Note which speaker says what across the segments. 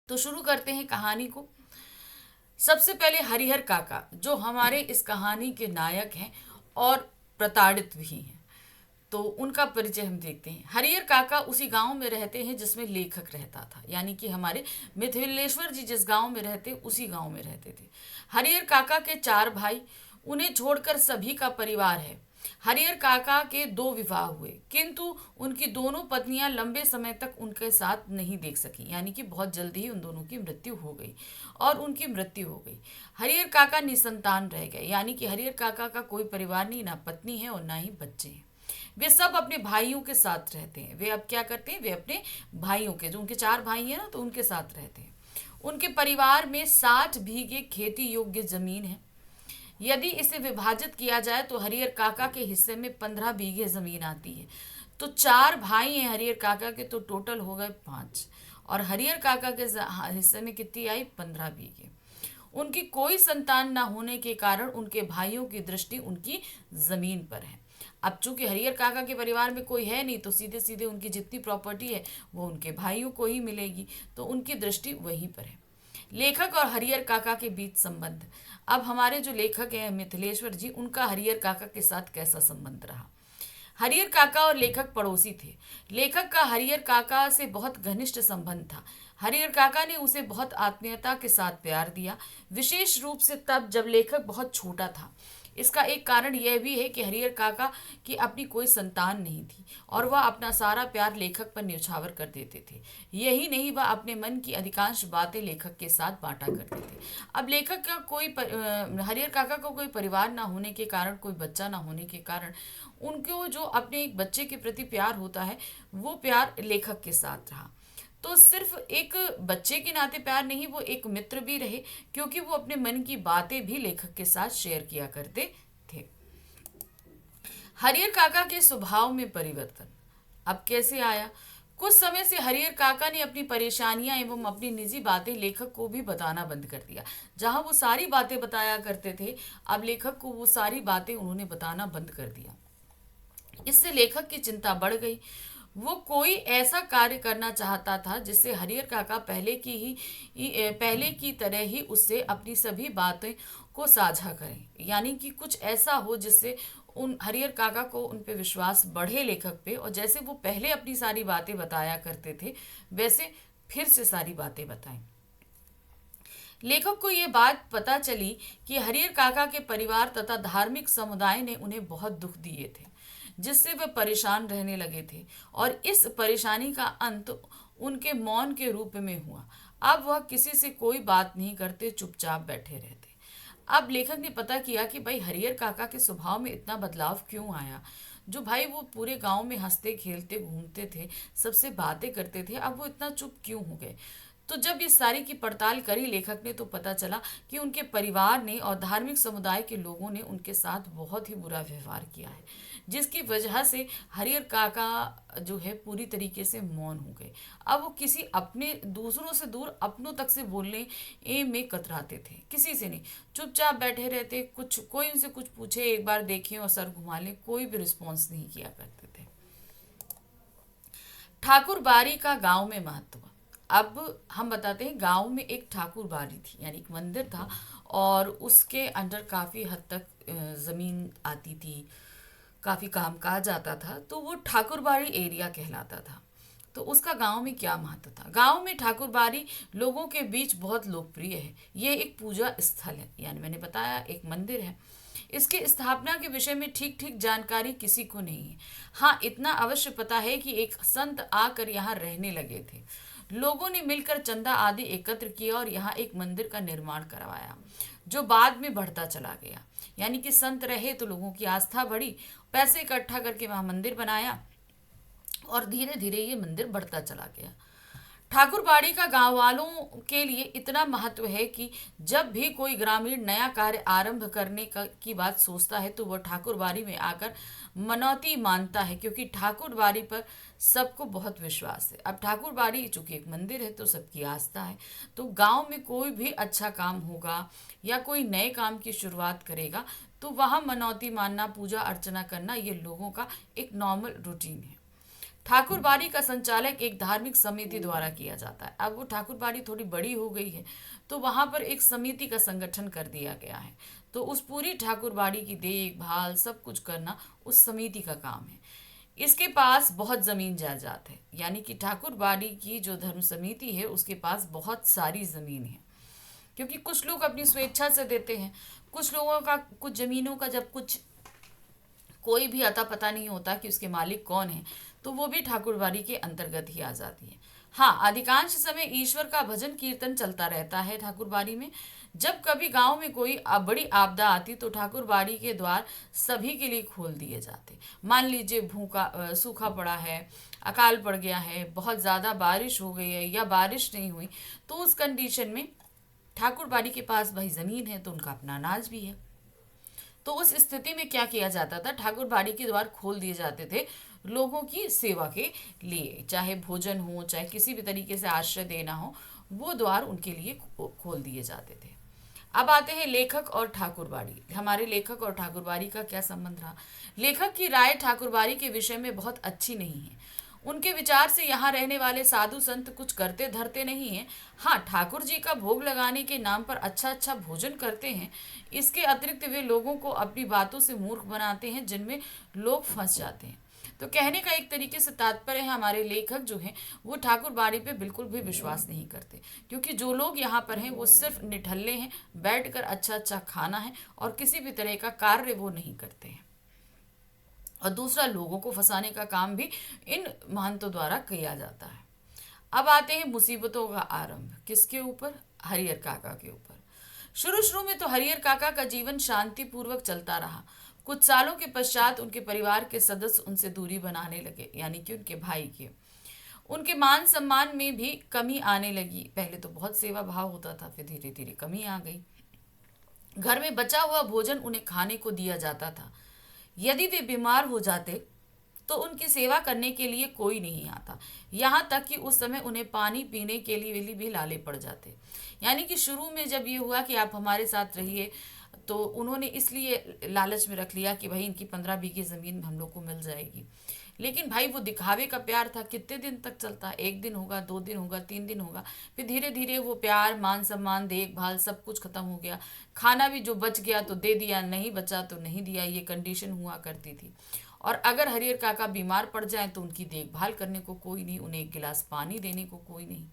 Speaker 1: तो शुरू करते हैं कहानी को। सबसे पहले हरिहर काका जो हमारे इस कहानी के नायक हैं और प्रताड़ित भी हैं, तो उनका परिचय हम देखते हैं। हरिहर काका उसी गांव में रहते हैं जिसमें लेखक रहता था, यानी कि हमारे मिथिलेश्वर जी जिस गांव में रहते उसी गांव में रहते थे। हरिहर काका के 4 भाई, उन्हें छोड़कर सभी का परिवार है। हरिहर काका के 2 विवाह हुए, किंतु उनकी दोनों पत्नियां लंबे समय तक उनके साथ नहीं देख सकी, यानी कि बहुत जल्दी ही उन दोनों की मृत्यु हो गई और उनकी मृत्यु हो गई। हरिहर काका निसंतान रह गए, यानी कि हरिहर काका का कोई परिवार नहीं, ना पत्नी है और ना ही बच्चे हैं। वे सब अपने भाइयों के साथ रहते हैं। वे अब क्या करते हैं, वे अपने भाइयों के, जो उनके 4 भाई हैं ना, तो उनके साथ रहते हैं। उनके परिवार में 60 बीघे खेती योग्य जमीन है। यदि इसे विभाजित किया जाए तो हरिहर काका के हिस्से में 15 बीघे जमीन आती है। तो 4 भाई हैं हरिहर काका के, तो टोटल हो गए 5। और हरिहर काका के हिस्से में कितनी आई, 15 बीघे। उनकी कोई संतान न होने के कारण उनके भाइयों की दृष्टि उनकी जमीन पर है। अब चूंकि हरिहर काका के परिवार में कोई है नहीं, तो सीधे सीधे उनकी जितनी प्रॉपर्टी है वो उनके भाइयों को ही मिलेगी, तो उनकी दृष्टि वहीं पर है। लेखक और हरिहर काका के बीच संबंध। अब हमारे जो लेखक हैं मिथिलेश्वर जी, उनका हरिहर काका के साथ कैसा संबंध रहा। हरिहर काका और लेखक पड़ोसी थे। लेखक का हरिहर काका से बहुत घनिष्ठ संबंध था। हरिहर काका ने उसे बहुत आत्मीयता के साथ प्यार दिया, विशेष रूप से तब जब लेखक बहुत छोटा था। इसका एक कारण यह भी है कि हरिहर काका की अपनी कोई संतान नहीं थी और वह अपना सारा प्यार लेखक पर न्यौछावर कर देते थे। यही नहीं, वह अपने मन की अधिकांश बातें लेखक के साथ बांटा करते थे। अब लेखक का हरिहर काका को कोई परिवार ना होने के कारण, कोई बच्चा ना होने के कारण, उनको जो अपने एक बच्चे के प्रति प्यार होता है वो प्यार लेखक के साथ रहा। तो सिर्फ एक बच्चे के नाते प्यार नहीं, वो एक मित्र भी रहे, क्योंकि वो अपने मन की बातें भी लेखक के साथ शेयर किया करते थे। हरिहर काका के स्वभाव में परिवर्तन अब कैसे आया। कुछ समय से हरिहर काका ने अपनी परेशानियां एवं अपनी निजी बातें लेखक को भी बताना बंद कर दिया। जहां वो सारी बातें बताया करते थे, अब लेखक को वो सारी बातें उन्होंने बताना बंद कर दिया। इससे लेखक की चिंता बढ़ गई। वो कोई ऐसा कार्य करना चाहता था जिससे हरिहर काका पहले की तरह ही उससे अपनी सभी बातें को साझा करें, यानी कि कुछ ऐसा हो जिससे उन हरिहर काका को उन पे विश्वास बढ़े लेखक पे, और जैसे वो पहले अपनी सारी बातें बताया करते थे वैसे फिर से सारी बातें बताएं। लेखक को ये बात पता चली कि हरिहर काका के परिवार तथा धार्मिक समुदाय ने उन्हें बहुत दुख दिए थे, जिससे वे परेशान रहने लगे थे, और इस परेशानी का अंत उनके मौन के रूप में हुआ। अब वह किसी से कोई बात नहीं करते, चुपचाप बैठे रहते। अब लेखक ने पता किया कि भाई हरिहर काका के स्वभाव में इतना बदलाव क्यों आया। जो भाई वो पूरे गांव में हंसते खेलते घूमते थे, सबसे बातें करते थे, अब वो इतना चुप क्यों हो गए। तो जब इस सारी की पड़ताल करी लेखक ने, तो पता चला कि उनके परिवार ने और धार्मिक समुदाय के लोगों ने उनके साथ बहुत ही बुरा व्यवहार किया है, जिसकी वजह से हरिहर काका जो है पूरी तरीके से मौन हो गए। अब वो किसी अपने दूसरों से दूर अपनों तक से बोलने में कतराते थे, किसी से नहीं, चुपचाप बैठे रहते। कुछ कोई उनसे कुछ पूछे, एक बार देखें और सर घुमा लें, कोई भी रिस्पॉन्स नहीं किया करते थे। ठाकुर बाड़ी का गांव में महत्व। अब हम बताते हैं, गांव में एक ठाकुर बाड़ी थी, यानी एक मंदिर था, और उसके अंडर काफ़ी हद तक ज़मीन आती थी, काफ़ी काम काज आता था, तो वो ठाकुरबाड़ी एरिया कहलाता था। तो उसका गांव में क्या महत्व था। गांव में ठाकुरबाड़ी लोगों के बीच बहुत लोकप्रिय है। ये एक पूजा स्थल है, यानी मैंने बताया एक मंदिर है। इसकी स्थापना के विषय में ठीक ठीक जानकारी किसी को नहीं है। हाँ, इतना अवश्य पता है कि एक संत आकर यहाँ रहने लगे थे। लोगों ने मिलकर चंदा आदि एकत्र किया और यहाँ एक मंदिर का निर्माण करवाया, जो बाद में बढ़ता चला गया। यानी कि संत रहे तो लोगों की आस्था बढ़ी, पैसे इकट्ठा करके वहाँ मंदिर बनाया, और धीरे धीरे ये मंदिर बढ़ता चला गया। ठाकुरबाड़ी का गांव वालों के लिए इतना महत्व है कि जब भी कोई ग्रामीण नया कार्य आरंभ करने की बात सोचता है, तो वह ठाकुरबाड़ी में आकर मनौती मानता है, क्योंकि ठाकुरबाड़ी पर सबको बहुत विश्वास है। अब ठाकुरबाड़ी चूंकि एक मंदिर है तो सबकी आस्था है, तो गांव में कोई भी अच्छा काम होगा या कोई नए काम की शुरुआत करेगा, तो वहाँ मनौती मानना, पूजा अर्चना करना, ये लोगों का एक नॉर्मल रूटीन है। ठाकुरबाड़ी का संचालक एक धार्मिक समिति द्वारा किया जाता है। अब वो ठाकुरबाड़ी थोड़ी बड़ी हो गई है, तो वहां पर एक समिति का संगठन कर दिया गया है। तो उस पूरी ठाकुरबाड़ी की देखभाल सब कुछ करना उस समिति का काम है। इसके पास बहुत जमीन जायदाद है, यानी कि ठाकुरबाड़ी की जो धर्म समिति है उसके पास बहुत सारी जमीन है, क्योंकि कुछ लोग अपनी स्वेच्छा से देते हैं। कुछ लोगों का कुछ जमीनों का जब कुछ कोई भी अता पता नहीं होता कि उसके मालिक कौन है, तो वो भी ठाकुरबाड़ी के अंतर्गत ही आ जाती है। हाँ, अधिकांश समय ईश्वर का भजन कीर्तन चलता रहता है ठाकुरबाड़ी में। जब कभी गांव में कोई बड़ी आपदा आती तो ठाकुरबाड़ी के द्वार सभी के लिए खोल दिए जाते। मान लीजिए सूखा पड़ा है, अकाल पड़ गया है, बहुत ज़्यादा बारिश हो गई है या बारिश नहीं हुई, तो उस कंडीशन में ठाकुरबाड़ी के पास भाई ज़मीन है तो उनका अपना अनाज भी है। तो उस स्थिति में क्या किया जाता था, ठाकुरबाड़ी के द्वार खोल दिए जाते थे लोगों की सेवा के लिए, चाहे भोजन हो, चाहे किसी भी तरीके से आश्रय देना हो, वो द्वार उनके लिए खोल दिए जाते थे। अब आते हैं लेखक और ठाकुरबाड़ी। हमारे लेखक और ठाकुरबाड़ी का क्या संबंध रहा। लेखक की राय ठाकुरबाड़ी के विषय में बहुत अच्छी नहीं है। उनके विचार से यहाँ रहने वाले साधु संत कुछ करते धरते नहीं हैं। हाँ, ठाकुर जी का भोग लगाने के नाम पर अच्छा अच्छा भोजन करते हैं। इसके अतिरिक्त वे लोगों को अपनी बातों से मूर्ख बनाते हैं, जिनमें लोग फंस जाते हैं। तो कहने का एक तरीके से तात्पर्य है, हमारे लेखक जो हैं वो ठाकुरबाड़ी पे बिल्कुल भी विश्वास नहीं करते, क्योंकि जो लोग यहाँ पर हैं वो सिर्फ निठल्ले हैं, बैठकर अच्छा अच्छा खाना है और किसी भी तरह का कार्य वो नहीं करते हैं। और दूसरा, लोगों को फंसाने का काम भी इन महंतों द्वारा किया जाता है। अब आते हैं मुसीबतों का आरंभ। किसके ऊपर? हरिहर काका के ऊपर। शुरू शुरू में तो हरिहर काका का जीवन शांतिपूर्वक चलता रहा। कुछ सालों के पश्चात उनके परिवार के सदस्य उनसे दूरी बनाने लगे, यानी कि उनके भाई के। उनके मान सम्मान में भी कमी आने लगी। पहले तो बहुत सेवा भाव होता था, फिर धीरे धीरे कमी आ गई। घर में बचा हुआ भोजन उन्हें खाने को दिया जाता था। यदि वे बीमार हो जाते तो उनकी सेवा करने के लिए कोई नहीं आता। यहाँ तक कि उस समय उन्हें पानी पीने के लिए भी लाले पड़ जाते। यानी कि शुरू में जब ये हुआ कि आप हमारे साथ रहिए, तो उन्होंने इसलिए लालच में रख लिया कि भाई इनकी 15 बीघे ज़मीन हम लोग को मिल जाएगी। लेकिन भाई वो दिखावे का प्यार था, कितने दिन तक चलता? एक दिन होगा, 2 दिन होगा, 3 दिन होगा, फिर धीरे धीरे वो प्यार, मान सम्मान, देखभाल सब कुछ खत्म हो गया। खाना भी जो बच गया तो दे दिया, नहीं बचा तो नहीं दिया, ये कंडीशन हुआ करती थी। और अगर हरिहर काका बीमार पड़ जाए तो उनकी देखभाल करने को कोई नहीं, उन्हें एक गिलास पानी देने को कोई नहीं।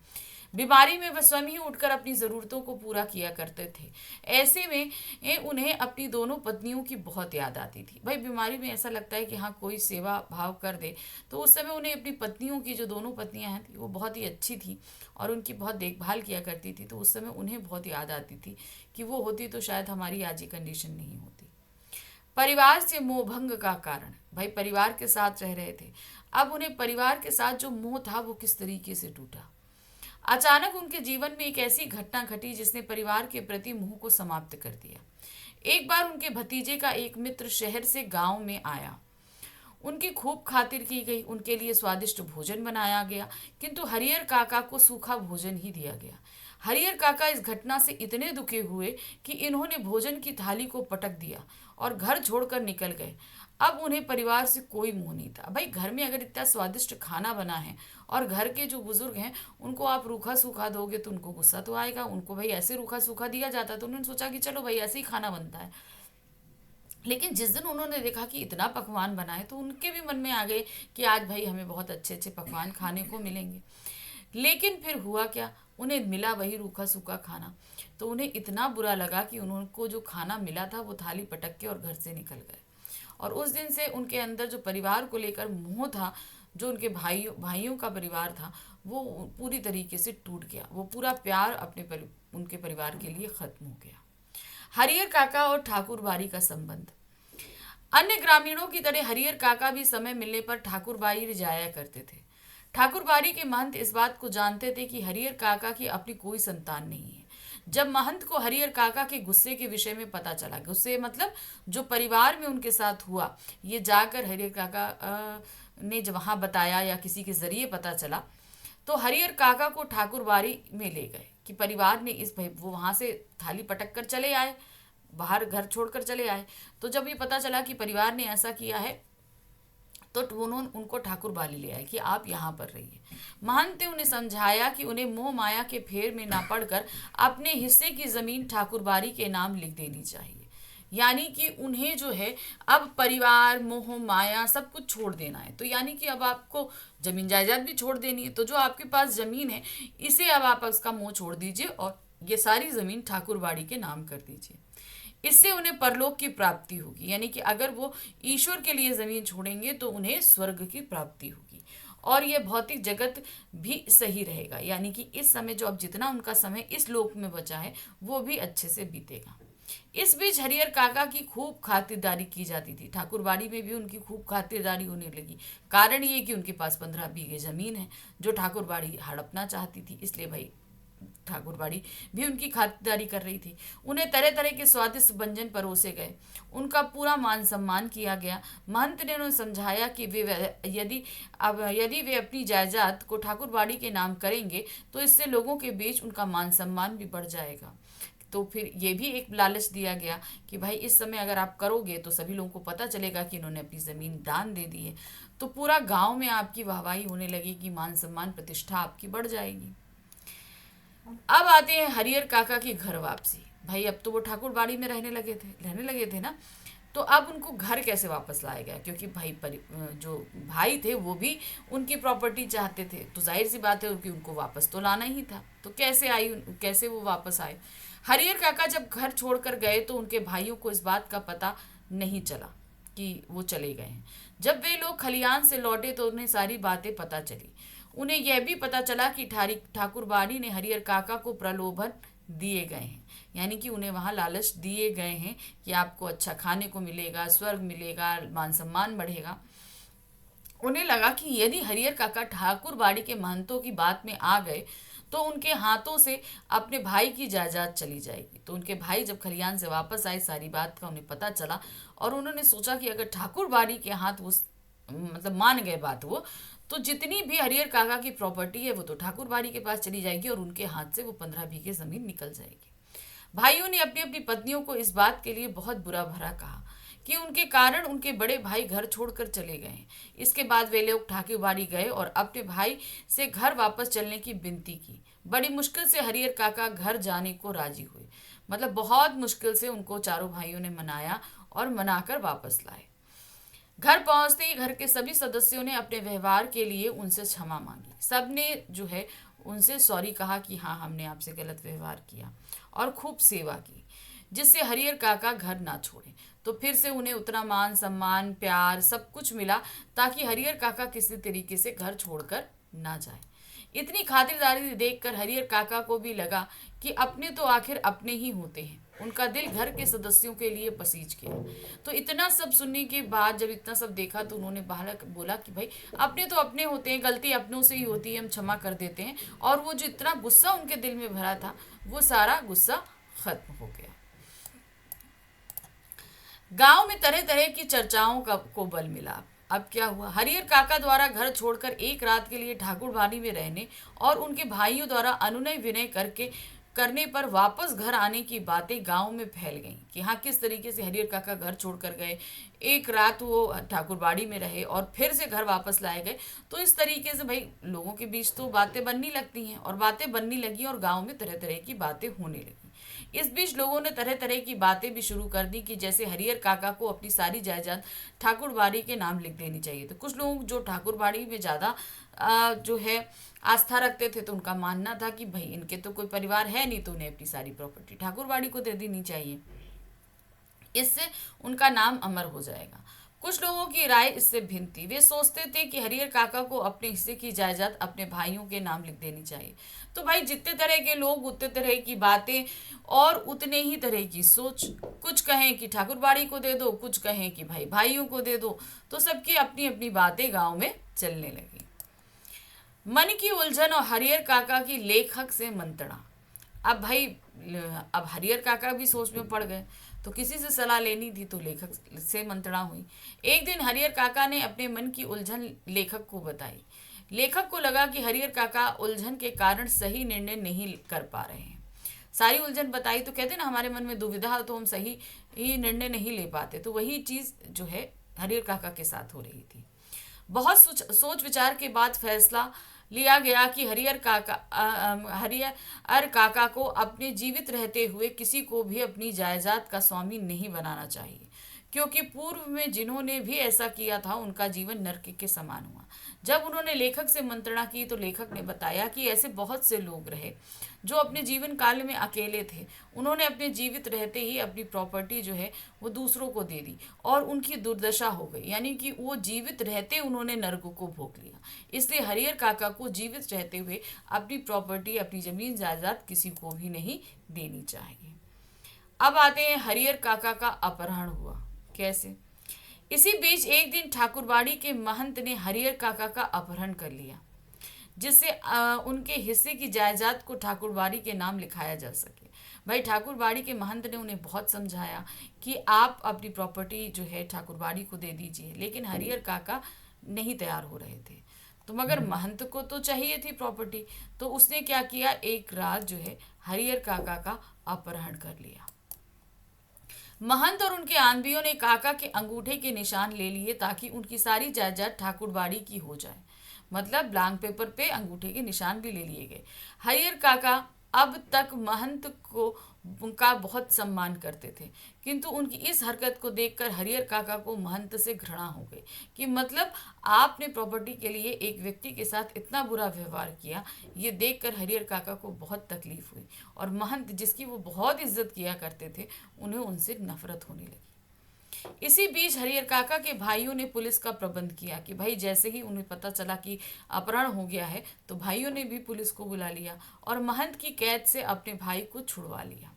Speaker 1: बीमारी में वह स्वयं ही उठकर अपनी ज़रूरतों को पूरा किया करते थे। ऐसे में उन्हें अपनी दोनों पत्नियों की बहुत याद आती थी। भाई बीमारी में ऐसा लगता है कि हाँ कोई सेवा भाव कर दे, तो उस समय उन्हें अपनी पत्नियों की, जो दोनों पत्नियां हैं वो बहुत ही अच्छी थी और उनकी बहुत देखभाल किया करती थी, तो उस समय उन्हें बहुत याद आती थी कि वो होती तो शायद हमारी आज ये कंडीशन नहीं होती। परिवार से मोहभंग का कारण, भाई परिवार के साथ रह रहे थे, अब उन्हें परिवार के साथ जो मोह था वो किस तरीके से टूटा। अचानक उनके जीवन में एक ऐसी घटना घटी जिसने परिवार के प्रति मोह को समाप्त कर दिया। एक बार उनके भतीजे का एक मित्र शहर से गांव में आया। उनकी खूब खातिर की गई, उनके लिए स्वादिष्ट भोजन बनाया गया, किंतु हरिहर काका को सूखा भोजन ही दिया गया। हरिहर काका इस घटना से इतने दुखी हुए कि इन्होंने भोजन की थाली को पटक दिया और घर छोड़कर निकल गए। अब उन्हें परिवार से कोई मोह नहीं था। भाई घर में अगर इतना स्वादिष्ट खाना बना है और घर के जो बुजुर्ग हैं उनको आप रूखा सूखा दोगे तो उनको गुस्सा तो आएगा। उनको भाई ऐसे रूखा सूखा दिया जाता तो उन्होंने सोचा कि चलो भाई ऐसे ही खाना बनता है। लेकिन जिस दिन उन्होंने देखा कि इतना पकवान बना है तो उनके भी मन में आ गए कि आज भाई हमें बहुत अच्छे अच्छे पकवान खाने को मिलेंगे। लेकिन फिर हुआ क्या, उन्हें मिला वही रूखा सूखा खाना। तो उन्हें इतना बुरा लगा कि उनको जो खाना मिला था वो थाली पटक के और घर से निकल गए। और उस दिन से उनके अंदर जो परिवार को लेकर मोह था, जो उनके भाइयों का परिवार था, वो पूरी तरीके से टूट गया। वो पूरा प्यार उनके परिवार के लिए खत्म हो गया। हरिहर काका और ठाकुरबाड़ी का संबंध। अन्य ग्रामीणों की तरह हरिहर काका भी समय मिलने पर ठाकुरबाड़ी जाया करते थे। ठाकुरबाड़ी के महंत इस बात को जानते थे कि हरिहर काका की अपनी कोई संतान नहीं है। जब महंत को हरिहर काका के गुस्से के विषय में पता चला, गुस्से मतलब जो परिवार में उनके साथ हुआ, ये जाकर हरिहर काका ने जब वहाँ बताया या किसी के जरिए पता चला, तो हरिहर काका को ठाकुरबाड़ी में ले गए कि परिवार ने इस भाई, वो वहाँ से थाली पटक कर चले आए, बाहर घर छोड़कर चले आए। तो जब ये पता चला कि परिवार ने ऐसा किया है तो उन्होंने उनको ठाकुर बाड़ी ले आए कि आप यहाँ पर रहिए। महंत ने उन्हें समझाया कि उन्हें मोह माया के फेर में ना पड़कर अपने हिस्से की जमीन ठाकुर बाड़ी के नाम लिख देनी चाहिए। यानी कि उन्हें जो है अब परिवार मोह माया सब कुछ छोड़ देना है। तो यानी कि अब आपको जमीन जायदाद भी छोड़ देनी है। तो जो आपके पास जमीन है इसे अब आप उसका मोह छोड़ दीजिए और ये सारी जमीन ठाकुर बाड़ी के नाम कर दीजिए। इससे उन्हें परलोक की प्राप्ति होगी। यानी कि अगर वो ईश्वर के लिए जमीन छोड़ेंगे तो उन्हें स्वर्ग की प्राप्ति होगी और यह भौतिक जगत भी सही रहेगा। यानी कि इस समय जो अब जितना उनका समय इस लोक में बचा है वो भी अच्छे से बीतेगा। इस बीच हरिहर काका की खूब खातिरदारी की जाती थी। ठाकुर बाड़ी में भी उनकी खूब खातिरदारी होने लगी। कारण ये कि उनके पास 15 बीघे जमीन है जो ठाकुर बाड़ी हड़पना चाहती थी, इसलिए भाई ठाकुर बाड़ी भी उनकी खातिरदारी कर रही थी। उन्हें तरह तरह के स्वादिष्ट व्यंजन परोसे गए, उनका पूरा मान सम्मान किया गया। महंत ने उन्हें समझाया कि यदि वे अपनी जायदाद को ठाकुर बाड़ी के नाम करेंगे तो इससे लोगों के बीच उनका मान सम्मान भी बढ़ जाएगा। तो फिर ये भी एक लालच दिया गया कि भाई इस समय अगर आप करोगे तो सभी लोगों को पता चलेगा कि इन्होंने अपनी ज़मीन दान दे दी है, तो पूरा गांव में आपकी वाहवाही होने लगेगी, मान सम्मान प्रतिष्ठा आपकी बढ़ जाएगी। अब आते हैं हरिहर काका की घर वापसी। भाई अब तो वो ठाकुर बाड़ी में रहने लगे थे ना, तो अब उनको घर कैसे वापस लाया गया, क्योंकि जो भाई थे वो भी उनकी प्रॉपर्टी चाहते थे। तो जाहिर सी बात है कि उनको वापस तो लाना ही था। तो कैसे वो वापस आए। हरिहर काका जब घर छोड़कर गए तो उनके भाइयों को इस बात का पता नहीं चला कि वो चले गए हैं। जब वे लोग खलियान से लौटे तो उन्हें सारी बातें पता चली। उन्हें यह भी पता चला कि ठाकुर बाड़ी ने हरिहर काका को प्रलोभन दिए गए हैं। यानी कि उन्हें वहाँ लालच दिए गए हैं कि आपको अच्छा खाने को मिलेगा, स्वर्ग मिलेगा, मान सम्मान बढ़ेगा। उन्हें लगा कि यदि हरिहर काका ठाकुर बाड़ी के महंतों की बात में आ गए तो उनके हाथों से अपने भाई की जायदाद चली जाएगी। तो उनके भाई जब खलियान से वापस आए सारी बात का उन्हें पता चला और उन्होंने सोचा कि अगर ठाकुर बाड़ी के हाथ वो मान गए बात वो, तो जितनी भी हरिहर काका की प्रॉपर्टी है वो तो ठाकुर बाड़ी के पास चली जाएगी और उनके हाथ से वो 15 बीघे जमीन निकल जाएगी। भाइयों ने अपनी अपनी पत्नियों को इस बात के लिए बहुत बुरा भरा कहा कि उनके कारण उनके बड़े भाई घर छोड़कर चले गए। इसके बाद वे लोग ठाकुर बाड़ी गए और अपने भाई से घर वापस चलने की विनती की। बड़ी मुश्किल से हरिहर काका घर जाने को राजी हुए। मतलब बहुत मुश्किल से उनको चारों भाइयों ने मनाया और मनाकर वापस लाए। घर पहुंचते ही घर के सभी सदस्यों ने अपने व्यवहार के लिए उनसे क्षमा मांगी। सबने जो है उनसे सॉरी कहा कि हाँ हमने आपसे गलत व्यवहार किया और खूब सेवा की, जिससे हरिहर काका घर ना छोड़े। तो फिर से उन्हें उतना मान सम्मान प्यार सब कुछ मिला ताकि हरिहर काका किसी तरीके से घर छोड़कर ना जाए। इतनी खातिरदारी देखकर हरिहर काका को भी लगा कि अपने तो आखिर अपने ही होते हैं। उनका दिल घर के सदस्यों के लिए पसीज गया। तो इतना सब सुनने के बाद जब इतना सब देखा तो उन्होंने बोला कि भाई अपने तो अपने होते हैं, गलती अपनों से ही होती है, हम क्षमा कर देते हैं। और वो जो इतना गुस्सा उनके दिल में भरा था वो सारा गुस्सा खत्म हो गया। गांव में तरह तरह की चर्चाओं को बल मिला। अब क्या हुआ, हरिहर काका द्वारा घर छोड़कर एक रात के लिए ठाकुर बाड़ी में रहने और उनके भाइयों द्वारा अनुनय विनय करने पर वापस घर आने की बातें गांव में फैल गईं कि हाँ किस तरीके से हरिहर काका घर छोड़कर गए, एक रात वो ठाकुर बाड़ी में रहे और फिर से घर वापस लाए गए। तो इस तरीके से भाई लोगों के बीच तो बातें बनने लगती हैं और बातें बनने लगी और गांव में तरह तरह की बातें होने लगी। इस बीच लोगों ने तरह तरह की बातें भी शुरू कर दी कि जैसे हरिहर काका को अपनी सारी जायदाद ठाकुर बाड़ी के नाम लिख देनी चाहिए। तो कुछ लोग जो ठाकुर बाड़ी में ज़्यादा जो है आस्था रखते थे तो उनका मानना था कि भाई इनके तो कोई परिवार है नहीं तो उन्हें अपनी सारी प्रॉपर्टी ठाकुर बाड़ी को दे देनी चाहिए, इससे उनका नाम अमर हो जाएगा। कुछ लोगों की राय इससे भिन्न थी। वे सोचते थे कि हरिहर काका को अपने हिस्से की जायदाद अपने भाइयों के नाम लिख देनी चाहिए। तो भाई जितने तरह के लोग उतने तरह की बातें और उतने ही तरह की सोच। कुछ कहें कि ठाकुर बाड़ी को दे दो, कुछ कहें कि भाई भाइयों को दे दो। तो सबकी अपनी अपनी बातें गांव में चलने लगी। मन की उलझन और हरिहर काका की लेखक से मंत्रणा। अब हरिहर काका भी सोच में पड़ गए तो किसी से सलाह लेनी थी तो लेखक से मंत्रणा हुई। एक दिन हरिहर काका ने अपने मन की उलझन लेखक को बताई। लेखक को लगा कि हरिहर काका उलझन के कारण सही निर्णय नहीं कर पा रहे हैं। सारी उलझन बताई तो कहते ना हमारे मन में दुविधा तो हम सही निर्णय नहीं ले पाते। तो वही चीज़ जो है हरिहर काका के साथ हो रही थी। बहुत सोच विचार के बाद फैसला लिया गया कि हरियर काका को अपने जीवित रहते हुए किसी को भी अपनी जायदाद का स्वामी नहीं बनाना चाहिए, क्योंकि पूर्व में जिन्होंने भी ऐसा किया था उनका जीवन नरक के समान हुआ। जब उन्होंने लेखक से मंत्रणा की तो लेखक ने बताया कि ऐसे बहुत से लोग रहे जो अपने जीवन काल में अकेले थे। उन्होंने अपने जीवित रहते ही अपनी प्रॉपर्टी जो है वो दूसरों को दे दी और उनकी दुर्दशा हो गई, यानी कि वो जीवित रहते उन्होंने नरक को भोग लिया। इसलिए हरिहर काका को जीवित रहते हुए अपनी प्रॉपर्टी, अपनी जमीन जायदाद किसी को भी नहीं देनी चाहिए। अब आते हैं हरिहर काका का अपहरण हुआ कैसे। इसी बीच एक दिन ठाकुरबाड़ी के महंत ने हरिहर काका का अपहरण कर लिया, जिससे उनके हिस्से की जायदाद को ठाकुरबाड़ी के नाम लिखाया जा सके। भाई ठाकुरबाड़ी के महंत ने उन्हें बहुत समझाया कि आप अपनी प्रॉपर्टी जो है ठाकुरबाड़ी को दे दीजिए, लेकिन हरिहर काका नहीं तैयार हो रहे थे। तो मगर महंत को तो चाहिए थी प्रॉपर्टी, तो उसने क्या किया, एक रात जो है हरिहर काका का अपहरण कर लिया। महंत और उनके आंधियों ने काका के अंगूठे के निशान ले लिए ताकि उनकी सारी जायदाद ठाकुरबाड़ी की हो जाए। मतलब ब्लैंक पेपर पे अंगूठे के निशान भी ले लिए गए। हरिहर काका अब तक महंत को उनका बहुत सम्मान करते थे, किंतु उनकी इस हरकत को देखकर हरिहर काका को महंत से घृणा हो गई कि मतलब आपने प्रॉपर्टी के लिए एक व्यक्ति के साथ इतना बुरा व्यवहार किया। ये देखकर हरिहर काका को बहुत तकलीफ हुई और महंत, जिसकी वो बहुत इज्जत किया करते थे, उन्हें उनसे नफरत होने लगी। इसी बीच हरिहर काका के भाइयों ने पुलिस का प्रबंध किया कि भाई जैसे ही उन्हें पता चला कि अपहरण हो गया है तो भाइयों ने भी पुलिस को बुला लिया और महंत की कैद से अपने भाई को छुड़वा लिया।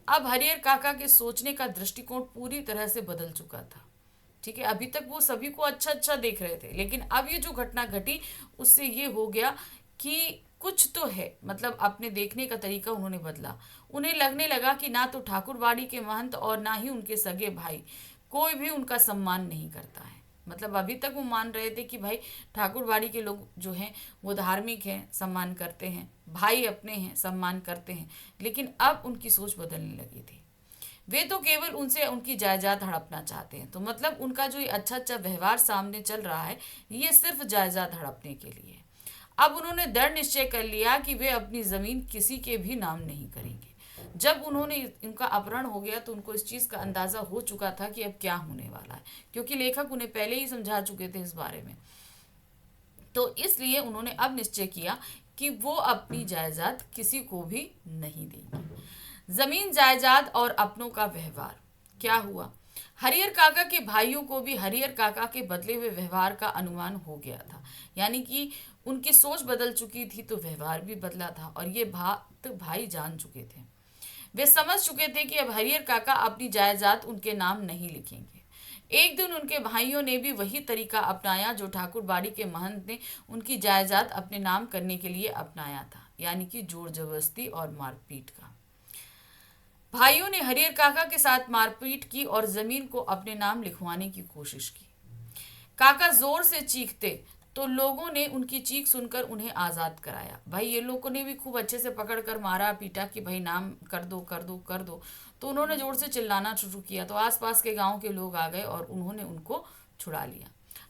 Speaker 1: अब हरिहर काका के सोचने का दृष्टिकोण पूरी तरह से बदल चुका था। ठीक है, अभी तक वो सभी को अच्छा अच्छा देख रहे थे, लेकिन अब ये जो घटना घटी उससे ये हो गया कि कुछ तो है, मतलब अपने देखने का तरीका उन्होंने बदला। उन्हें लगने लगा कि ना तो ठाकुरबाड़ी के महंत और ना ही उनके सगे भाई कोई भी उनका सम्मान नहीं करता है। मतलब अभी तक वो मान रहे थे कि भाई ठाकुरबाड़ी के लोग जो हैं वो धार्मिक हैं, सम्मान करते हैं, भाई अपने हैं, सम्मान करते हैं, लेकिन अब उनकी सोच बदलने लगी थी। वे तो केवल उनसे उनकी जायदाद हड़पना चाहते हैं। तो मतलब उनका जो ये अच्छा अच्छा व्यवहार सामने चल रहा है ये सिर्फ जायदाद हड़पने के लिए है। अब उन्होंने दृढ़ निश्चय कर लिया कि वे अपनी जमीन किसी के भी नाम नहीं करेंगे। जब उन्होंने इनका अपहरण हो गया तो उनको इस चीज़ का अंदाज़ा हो चुका था कि अब क्या होने वाला है, क्योंकि लेखक उन्हें पहले ही समझा चुके थे इस बारे में। तो इसलिए उन्होंने अब निश्चय किया कि वो अपनी जायदाद किसी को भी नहीं देंगे। जमीन जायदाद और अपनों का व्यवहार क्या हुआ, हरिहर काका के भाइयों को भी हरिहर काका के बदले हुए व्यवहार का अनुमान हो गया था, यानी कि उनकी सोच बदल चुकी थी तो व्यवहार भी बदला था और ये बात भाई जान चुके थे। वे समझ चुके थे कि अब हरिहर काका अपनी जायदाद उनके नाम नहीं लिखेंगे। एक दिन उनके भाइयों ने भी वही तरीका अपनाया जो ठाकुरबाड़ी के महंत ने उनकी जायदाद अपने नाम करने के लिए अपनाया था, यानी कि जोर जबरदस्ती और मारपीट का। भाइयों ने हरिहर काका के साथ मारपीट की और जमीन को अपने नाम लिखवाने की कोशिश की। काका जोर से चीखते तो लोगों ने उनकी चीख सुनकर उन्हें आज़ाद कराया। भाई ये लोगों ने भी खूब अच्छे से पकड़ कर मारा पीटा कि भाई नाम कर दो कर दो कर दो। तो उन्होंने जोर से चिल्लाना शुरू किया तो आसपास के गांव के लोग आ गए और उन्होंने उनको छुड़ा लिया।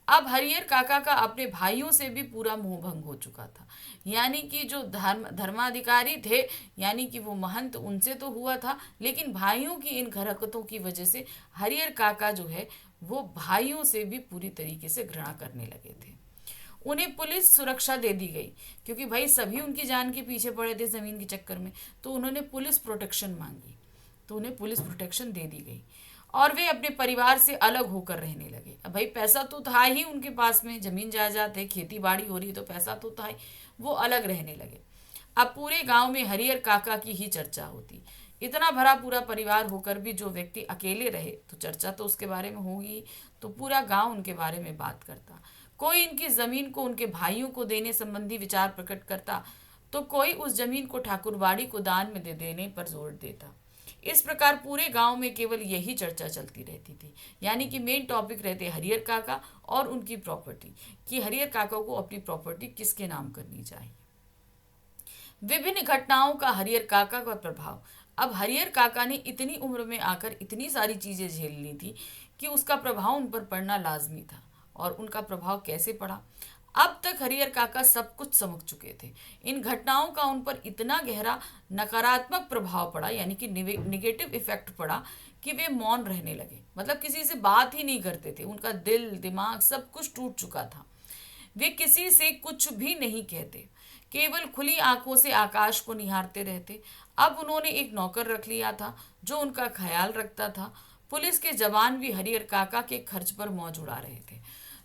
Speaker 1: अब हरिहर काका का अपने भाइयों से भी पूरा मोह भंग हो चुका था, यानी कि जो धर्माधिकारी थे, यानी कि वो महंत, उनसे तो हुआ था, लेकिन भाइयों की इन हरकतों की वजह से हरिहर काका जो है वो भाइयों से भी पूरी तरीके से घृणा करने लगे थे। उन्हें पुलिस सुरक्षा दे दी गई क्योंकि भाई सभी उनकी जान के पीछे पड़े थे ज़मीन के चक्कर में, तो उन्होंने पुलिस प्रोटेक्शन मांगी, तो उन्हें पुलिस प्रोटेक्शन दे दी गई और वे अपने परिवार से अलग होकर रहने लगे। अब भाई पैसा तो था ही उनके पास में, ज़मीन जायदाद है, खेती बाड़ी हो रही, तो पैसा तो था ही, वो अलग रहने लगे। अब पूरे गांव में हरिहर काका की ही चर्चा होती। इतना भरा पूरा परिवार होकर भी जो व्यक्ति अकेले रहे तो चर्चा तो उसके बारे में होगी, तो पूरा गांव उनके बारे में बात करता। कोई इनकी जमीन को उनके भाइयों को देने संबंधी विचार प्रकट करता तो कोई उस जमीन को ठाकुरबाड़ी को दान में दे देने पर जोर देता। इस प्रकार पूरे गांव में केवल यही चर्चा चलती रहती थी, यानी कि मेन टॉपिक रहते हरिहर काका और उनकी प्रॉपर्टी, कि हरिहर काका को अपनी प्रॉपर्टी किसके नाम करनी चाहिए। विभिन्न घटनाओं का हरिहर काका का प्रभाव। अब हरिहर काका ने इतनी उम्र में आकर इतनी सारी चीजें झेल ली थी कि उसका प्रभाव उन पर पड़ना लाजमी था और उनका प्रभाव कैसे पड़ा। अब तक हरिहर काका सब कुछ समझ चुके थे। इन घटनाओं का उन पर इतना गहरा नकारात्मक प्रभाव पड़ा, यानी कि निगेटिव इफेक्ट पड़ा, कि वे मौन रहने लगे। मतलब किसी से बात ही नहीं करते थे। उनका दिल दिमाग सब कुछ टूट चुका था। वे किसी से कुछ भी नहीं कहते, केवल खुली आंखों से आकाश को निहारते रहते। अब उन्होंने एक नौकर रख लिया था जो उनका ख्याल रखता था। पुलिस के जवान भी हरिहर काका के खर्च पर मौज उड़ा रहे थे।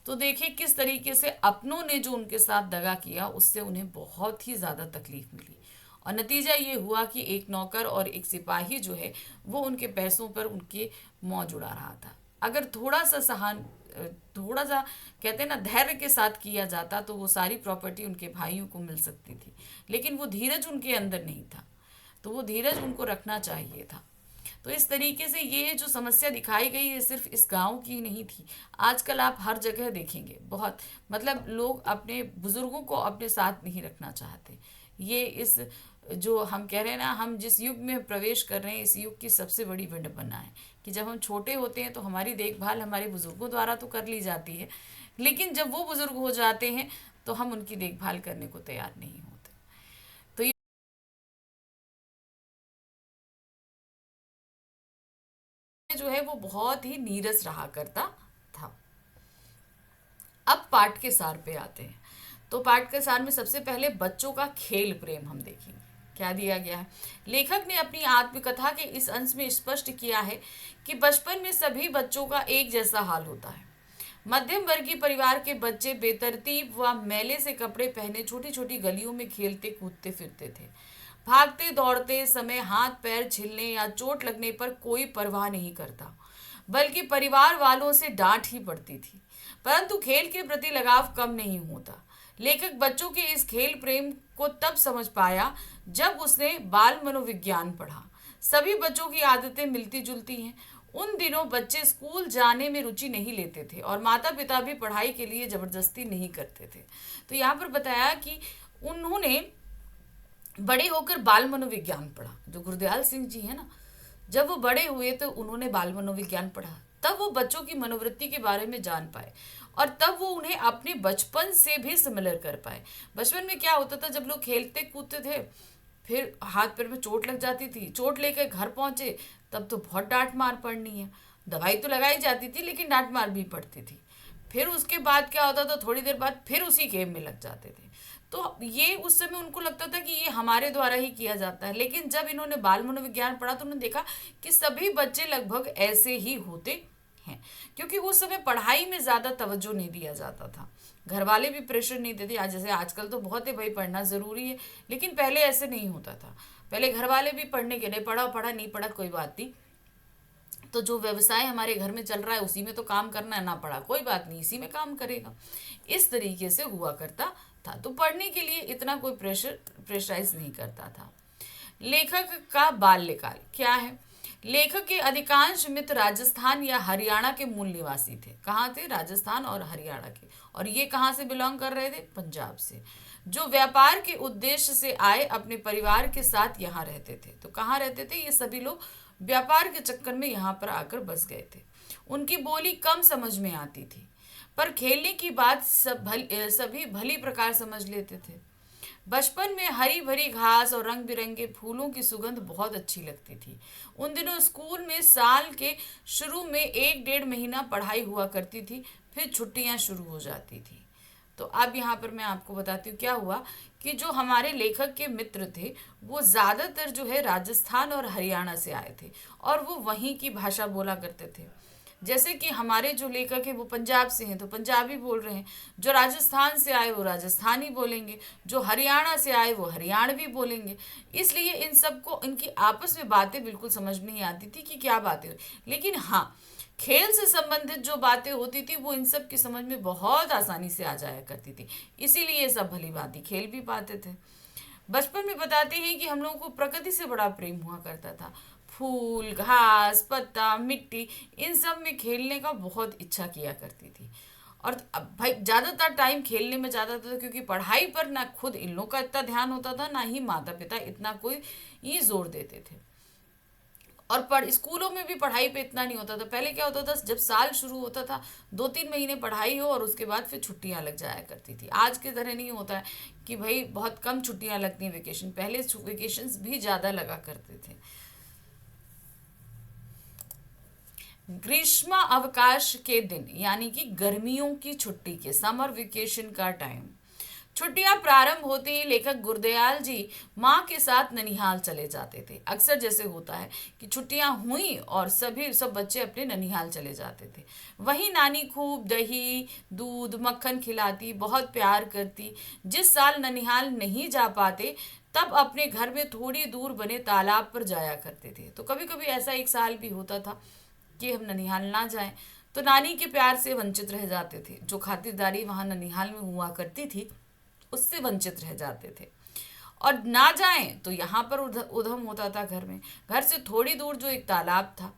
Speaker 1: तो देखिए किस तरीके से अपनों ने जो उनके साथ दगा किया, उससे उन्हें बहुत ही ज़्यादा तकलीफ मिली। और नतीजा ये हुआ कि एक नौकर और एक सिपाही जो है वो उनके पैसों पर उनके मौज उड़ा रहा था। अगर थोड़ा सा कहते हैं ना धैर्य के साथ किया जाता तो वो सारी प्रॉपर्टी उनके भाइयों को मिल सकती थी। लेकिन वो धीरज उनके अंदर नहीं था, तो वो धीरज उनको रखना चाहिए था। तो इस तरीके से ये जो समस्या दिखाई गई है सिर्फ इस गांव की नहीं थी। आजकल आप हर जगह देखेंगे, बहुत मतलब लोग अपने बुजुर्गों को अपने साथ नहीं रखना चाहते। ये इस जो हम कह रहे हैं ना, हम जिस युग में प्रवेश कर रहे हैं, इस युग की सबसे बड़ी विडंबना है कि जब हम छोटे होते हैं तो हमारी देखभाल हमारे बुजुर्गों द्वारा तो कर ली जाती है, लेकिन जब वो बुजुर्ग हो जाते हैं तो हम उनकी देखभाल करने को तैयार नहीं होते। तो ये जो है वो बहुत ही नीरस रहा करता था। अब पाठ के सार पे आते हैं। तो पाठ के सार में सबसे पहले बच्चों का खेल प्रेम हम देखेंगे। क्या दिया गया है? लेखक ने अपनी आत्मकथा के इस अंश में स्पष्ट किया है कि बचपन में सभी बच्चों का एक जैसा हाल होता है। मध्यम वर्गीय परिवार के बच्चे बेतरतीब व मैले से कपड़े पहने छोटी छोटी गलियों में खेलते कूदते फिरते थे। भागते दौड़ते समय हाथ पैर छिलने या चोट लगने पर कोई परवाह नहीं करता, बल्कि परिवार वालों से डांट ही पड़ती थी। परंतु खेल के प्रति लगाव कम नहीं होता। लेखक बच्चों के इस खेल प्रेम को तब समझ पाया जब उसने बाल मनोविज्ञान पढ़ा। सभी बच्चों की आदतें मिलती जुलती हैं। उन दिनों बच्चे स्कूल जाने में रुचि नहीं लेते थे और माता पिता भी पढ़ाई के लिए जबरदस्ती नहीं करते थे। तो यहाँ पर बताया कि उन्होंने बड़े होकर बाल मनोविज्ञान पढ़ा। जो गुरदयाल सिंह जी है ना, जब वो बड़े हुए तो उन्होंने बाल मनोविज्ञान पढ़ा, तब वो बच्चों की मनोवृत्ति के बारे में जान पाए और तब वो उन्हें अपने बचपन से भी सिमिलर कर पाए। बचपन में क्या होता था, जब लोग खेलते कूदते थे फिर हाथ पैर में चोट लग जाती थी, चोट लेकर घर पहुंचे तब तो बहुत डांट मार पड़नी है। दवाई तो लगाई जाती थी लेकिन डांट मार भी पड़ती थी। फिर उसके बाद क्या होता था, थोड़ी देर बाद फिर उसी गेम में लग जाते थे। तो ये उस समय उनको लगता था कि ये हमारे द्वारा ही किया जाता है। लेकिन जब इन्होंने बाल मनोविज्ञान पढ़ा तो उन्होंने देखा कि सभी बच्चे लगभग ऐसे ही होते हैं, क्योंकि उस समय पढ़ाई में ज़्यादा तवज्जो नहीं दिया जाता था। घर वाले भी प्रेशर नहीं देते। आज जैसे आजकल तो बहुत है भाई पढ़ना ज़रूरी है, लेकिन पहले ऐसे नहीं होता था। पहले घर वाले भी पढ़ने के लिए पढ़ा पढ़ा नहीं पढ़ा कोई बात नहीं, तो जो व्यवसाय हमारे घर में चल रहा है उसी में तो काम करना है, ना पढ़ा कोई बात नहीं इसी में काम करेगा। इस तरीके से हुआ करता था। तो पढ़ने के लिए इतना कोई प्रेशराइज नहीं करता था। लेखक का बाल्यकाल क्या है? लेखक के अधिकांश मित्र राजस्थान या हरियाणा के मूल निवासी थे। कहाँ थे? राजस्थान और हरियाणा के। और ये कहाँ से बिलोंग कर रहे थे? पंजाब से। जो व्यापार के उद्देश्य से आए अपने परिवार के साथ यहाँ रहते थे। तो कहाँ रहते थे? ये सभी लोग व्यापार के चक्कर में यहाँ पर आकर बस गए थे। उनकी बोली कम समझ में आती थी, पर खेलने की बात सभी भली प्रकार समझ लेते थे। बचपन में हरी भरी घास और रंग बिरंगे फूलों की सुगंध बहुत अच्छी लगती थी। उन दिनों स्कूल में साल के शुरू में 1-1.5 महीना पढ़ाई हुआ करती थी, फिर छुट्टियां शुरू हो जाती थी। तो अब यहाँ पर मैं आपको बताती हूँ क्या हुआ कि जो हमारे लेखक के मित्र थे वो ज़्यादातर जो है राजस्थान और हरियाणा से आए थे और वो वहीं की भाषा बोला करते थे। जैसे कि हमारे जो लेखक हैं वो पंजाब से हैं तो पंजाबी बोल रहे हैं, जो राजस्थान से आए वो राजस्थानी बोलेंगे, जो हरियाणा से आए वो हरियाणवी बोलेंगे। इसलिए इन सबको इनकी आपस में बातें बिल्कुल समझ में नहीं आती थी कि क्या बातें। लेकिन हाँ, खेल से संबंधित जो बातें होती थी वो इन सब की समझ में बहुत आसानी से आ जाया करती थी, इसीलिए ये सब भली भांति खेल भी पाते थे। बचपन में बताते हैं कि हम लोगों को प्रकृति से बड़ा प्रेम हुआ करता था। फूल घास पत्ता मिट्टी इन सब में खेलने का बहुत इच्छा किया करती थी। और अब भाई ज़्यादातर टाइम खेलने में जाता था क्योंकि पढ़ाई पर ना खुद इन लोगों का इतना ध्यान होता था, ना ही माता पिता इतना कोई ये जोर देते थे। और स्कूलों में भी पढ़ाई पे इतना नहीं होता था। पहले क्या होता था, जब साल शुरू होता था 2-3 महीने पढ़ाई हो और उसके बाद फिर छुट्टियां लग जाया करती थी। आज के तरह नहीं होता है कि भाई बहुत कम छुट्टियां लगती हैं वेकेशन, पहले वेकेशंस भी ज़्यादा लगा करते थे। ग्रीष्म अवकाश के दिन यानी कि गर्मियों की छुट्टी के समर वेकेशन का टाइम, छुट्टियां प्रारंभ होते ही लेखक गुरदयाल जी माँ के साथ ननिहाल चले जाते थे। अक्सर जैसे होता है कि छुट्टियां हुई और सब बच्चे अपने ननिहाल चले जाते थे। वहीं नानी खूब दही दूध मक्खन खिलाती, बहुत प्यार करती। जिस साल ननिहाल नहीं जा पाते तब अपने घर में थोड़ी दूर बने तालाब पर जाया करते थे। तो कभी कभी ऐसा एक साल भी होता था कि हम ननिहाल ना जाएं तो नानी के प्यार से वंचित रह जाते थे। जो खातिरदारी वहां ननिहाल में हुआ करती थी उससे वंचित रह जाते थे। और ना जाएं तो यहाँ पर उधम होता था घर में। घर से थोड़ी दूर जो एक तालाब था,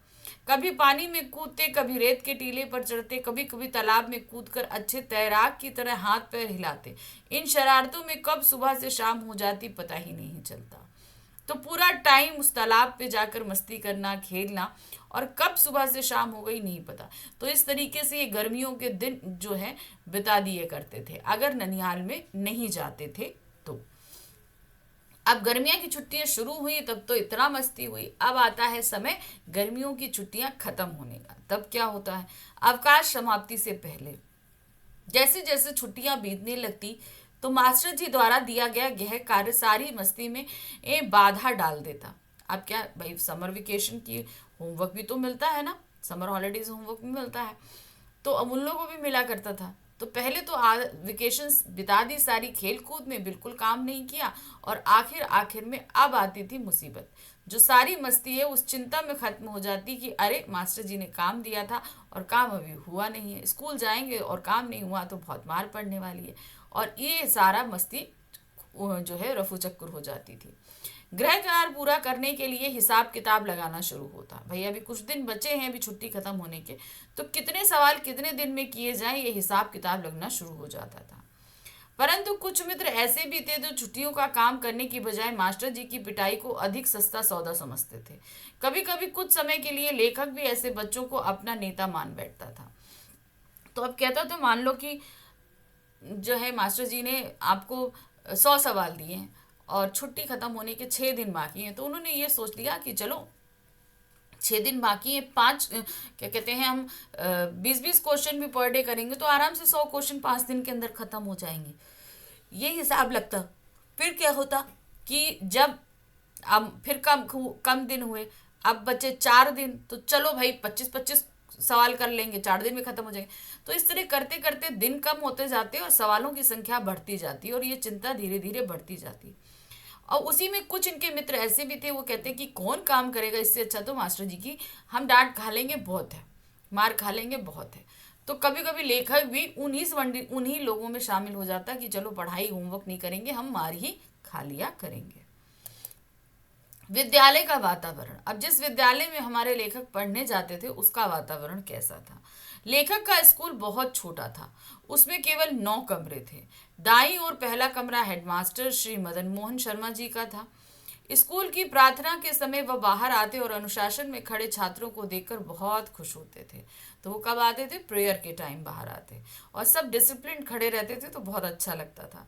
Speaker 1: कभी पानी में कूदते, कभी रेत के टीले पर चढ़ते, कभी कभी तालाब में कूदकर अच्छे तैराक की तरह हाथ पैर हिलाते। इन शरारतों में कब सुबह से शाम हो जाती पता ही नहीं चलता। तो पूरा टाइम उस तालाब पे जाकर मस्ती करना, खेलना, और कब सुबह से शाम हो गई नहीं पता। तो इस तरीके से ये गर्मियों के दिन जो है बिता दिए करते थे अगर ननिहाल में नहीं जाते थे तो। अब गर्मियां की छुट्टियां शुरू हुई तब तो इतना मस्ती हुई। अब आता है समय गर्मियों की छुट्टियां खत्म होने का। तब क्या होता है, अवकाश समाप्ति से पहले जैसे जैसे छुट्टियां बीतने लगती तो मास्टर जी द्वारा दिया गया यह कार्य सारी मस्ती में बाधा डाल देता। अब क्या भाई, समर वेकेशन की होमवर्क भी तो मिलता है ना, समर हॉलीडेज होमवर्क भी मिलता है, तो अब उन लोगों को भी मिला करता था। तो पहले तो वेकेशंस बिता दी सारी खेल कूद में, बिल्कुल काम नहीं किया, और आखिर आखिर में अब आती थी मुसीबत। जो सारी मस्ती है उस चिंता में खत्म हो जाती कि अरे मास्टर जी ने काम दिया था और काम अभी हुआ नहीं है, स्कूल जाएंगे और काम नहीं हुआ तो बहुत मार पड़ने वाली है, और ये सारा मस्ती जो है रफू चक्कर हो जाती थी। गृह कार्य पूरा करने के लिए हिसाब किताब लगाना शुरू होता। भाई अभी कुछ दिन बचे हैं अभी छुट्टी खत्म होने के, तो कितने सवाल कितने दिन में किए जाएं ये हिसाब किताब लगना शुरू हो जाता था। परंतु कुछ मित्र ऐसे भी थे जो छुट्टियों का काम करने की बजाय मास्टर जी की पिटाई को अधिक सस्ता सौदा समझते थे। कभी कभी कुछ समय के लिए लेखक भी ऐसे बच्चों को अपना नेता मान बैठता था। तो अब कहता तो मान लो कि जो है मास्टर जी ने आपको 100 सवाल दिए हैं और छुट्टी खत्म होने के 6 दिन बाकी हैं, तो उन्होंने ये सोच लिया कि चलो 6 दिन बाकी है, पाँच क्या कहते हैं हम 20-20 क्वेश्चन भी पर डे करेंगे तो आराम से 100 क्वेश्चन 5 दिन के अंदर खत्म हो जाएंगे। ये हिसाब लगता। फिर क्या होता कि जब अब फिर कम कम दिन हुए, अब बचे 4 दिन, तो चलो भाई 25-25 सवाल कर लेंगे, 4 दिन में खत्म हो जाएंगे। तो इस तरह करते करते दिन कम होते जाते और सवालों की संख्या बढ़ती जाती और ये चिंता धीरे धीरे बढ़ती जाती। और उसी में कुछ इनके मित्र ऐसे भी थे, वो कहते कि कौन काम करेगा, इससे अच्छा तो मास्टर जी की हम डांट खा लेंगे बहुत है, मार खा लेंगे बहुत है। तो कभी कभी लेखक भी उन्हीं लोगों में शामिल हो जाता कि चलो पढ़ाई होमवर्क नहीं करेंगे, हम मार ही खा लिया करेंगे। विद्यालय का वातावरण। अब जिस विद्यालय में हमारे लेखक पढ़ने जाते थे उसका वातावरण कैसा था। लेखक का स्कूल बहुत छोटा था, उसमें केवल 9 कमरे थे। दाईं ओर पहला कमरा हेडमास्टर श्री मदन मोहन शर्मा जी का था। स्कूल की प्रार्थना के समय वह बाहर आते और अनुशासन में खड़े छात्रों को देखकर बहुत खुश होते थे। तो वो कब आते थे, प्रेयर के टाइम बाहर आते और सब डिसिप्लिन खड़े रहते थे तो बहुत अच्छा लगता था।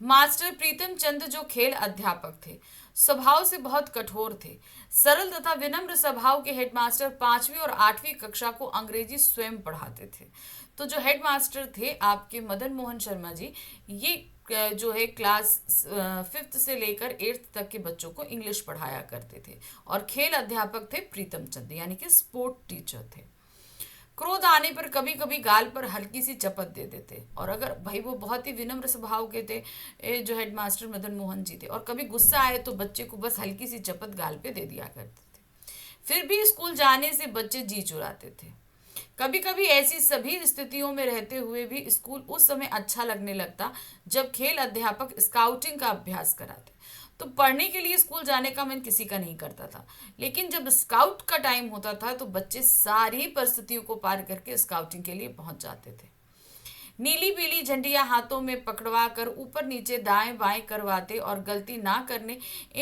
Speaker 1: मास्टर प्रीतम चंद जो खेल अध्यापक थे, स्वभाव से बहुत कठोर थे। सरल तथा विनम्र स्वभाव के हेडमास्टर 5वीं और 8वीं कक्षा को अंग्रेजी स्वयं पढ़ाते थे। तो जो हेडमास्टर थे आपके मदन मोहन शर्मा जी, ये जो है क्लास 5th से लेकर 8th तक के बच्चों को इंग्लिश पढ़ाया करते थे। और खेल अध्यापक थे प्रीतम चंद, यानी कि स्पोर्ट टीचर थे। क्रोध आने पर कभी कभी गाल पर हल्की सी चपत दे देते, और अगर भाई वो बहुत ही विनम्र स्वभाव के थे जो हेडमास्टर मदन मोहन जी थे, और कभी गुस्सा आए तो बच्चे को बस हल्की सी चपत गाल पे दे दिया करते थे। फिर भी स्कूल जाने से बच्चे जी चुराते थे। कभी कभी ऐसी सभी स्थितियों में रहते हुए भी स्कूल उस समय अच्छा लगने लगता जब खेल अध्यापक स्काउटिंग का अभ्यास कराते। तो पढ़ने के लिए स्कूल जाने का मन किसी का नहीं करता था, लेकिन जब स्काउट का टाइम होता था तो बच्चे सारी परिस्थितियों को पार करके स्काउटिंग के लिए पहुंच जाते थे। नीली पीली झंडियां हाथों में पकड़वा कर ऊपर नीचे दाएं बाएं करवाते और गलती ना करने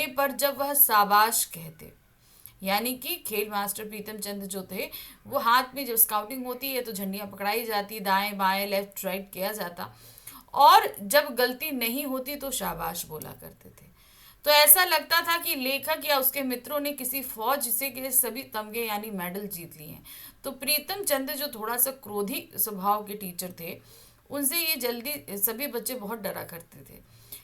Speaker 1: पर जब वह शाबाश कहते, यानी कि खेल मास्टर प्रीतम चंद जो थे, वो हाथ में जब स्काउटिंग होती है तो झंडियाँ पकड़ाई जाती, दाएं बाएं लेफ्ट राइट किया जाता, और जब गलती नहीं होती तो शाबाश बोला करते थे। तो ऐसा लगता था कि लेखक या उसके मित्रों ने किसी फौज से के सभी तमगे यानी मेडल जीत लिए हैं। तो प्रीतम चंद जो थोड़ा सा क्रोधी स्वभाव के टीचर थे, उनसे ये जल्दी सभी बच्चे बहुत डरा करते थे।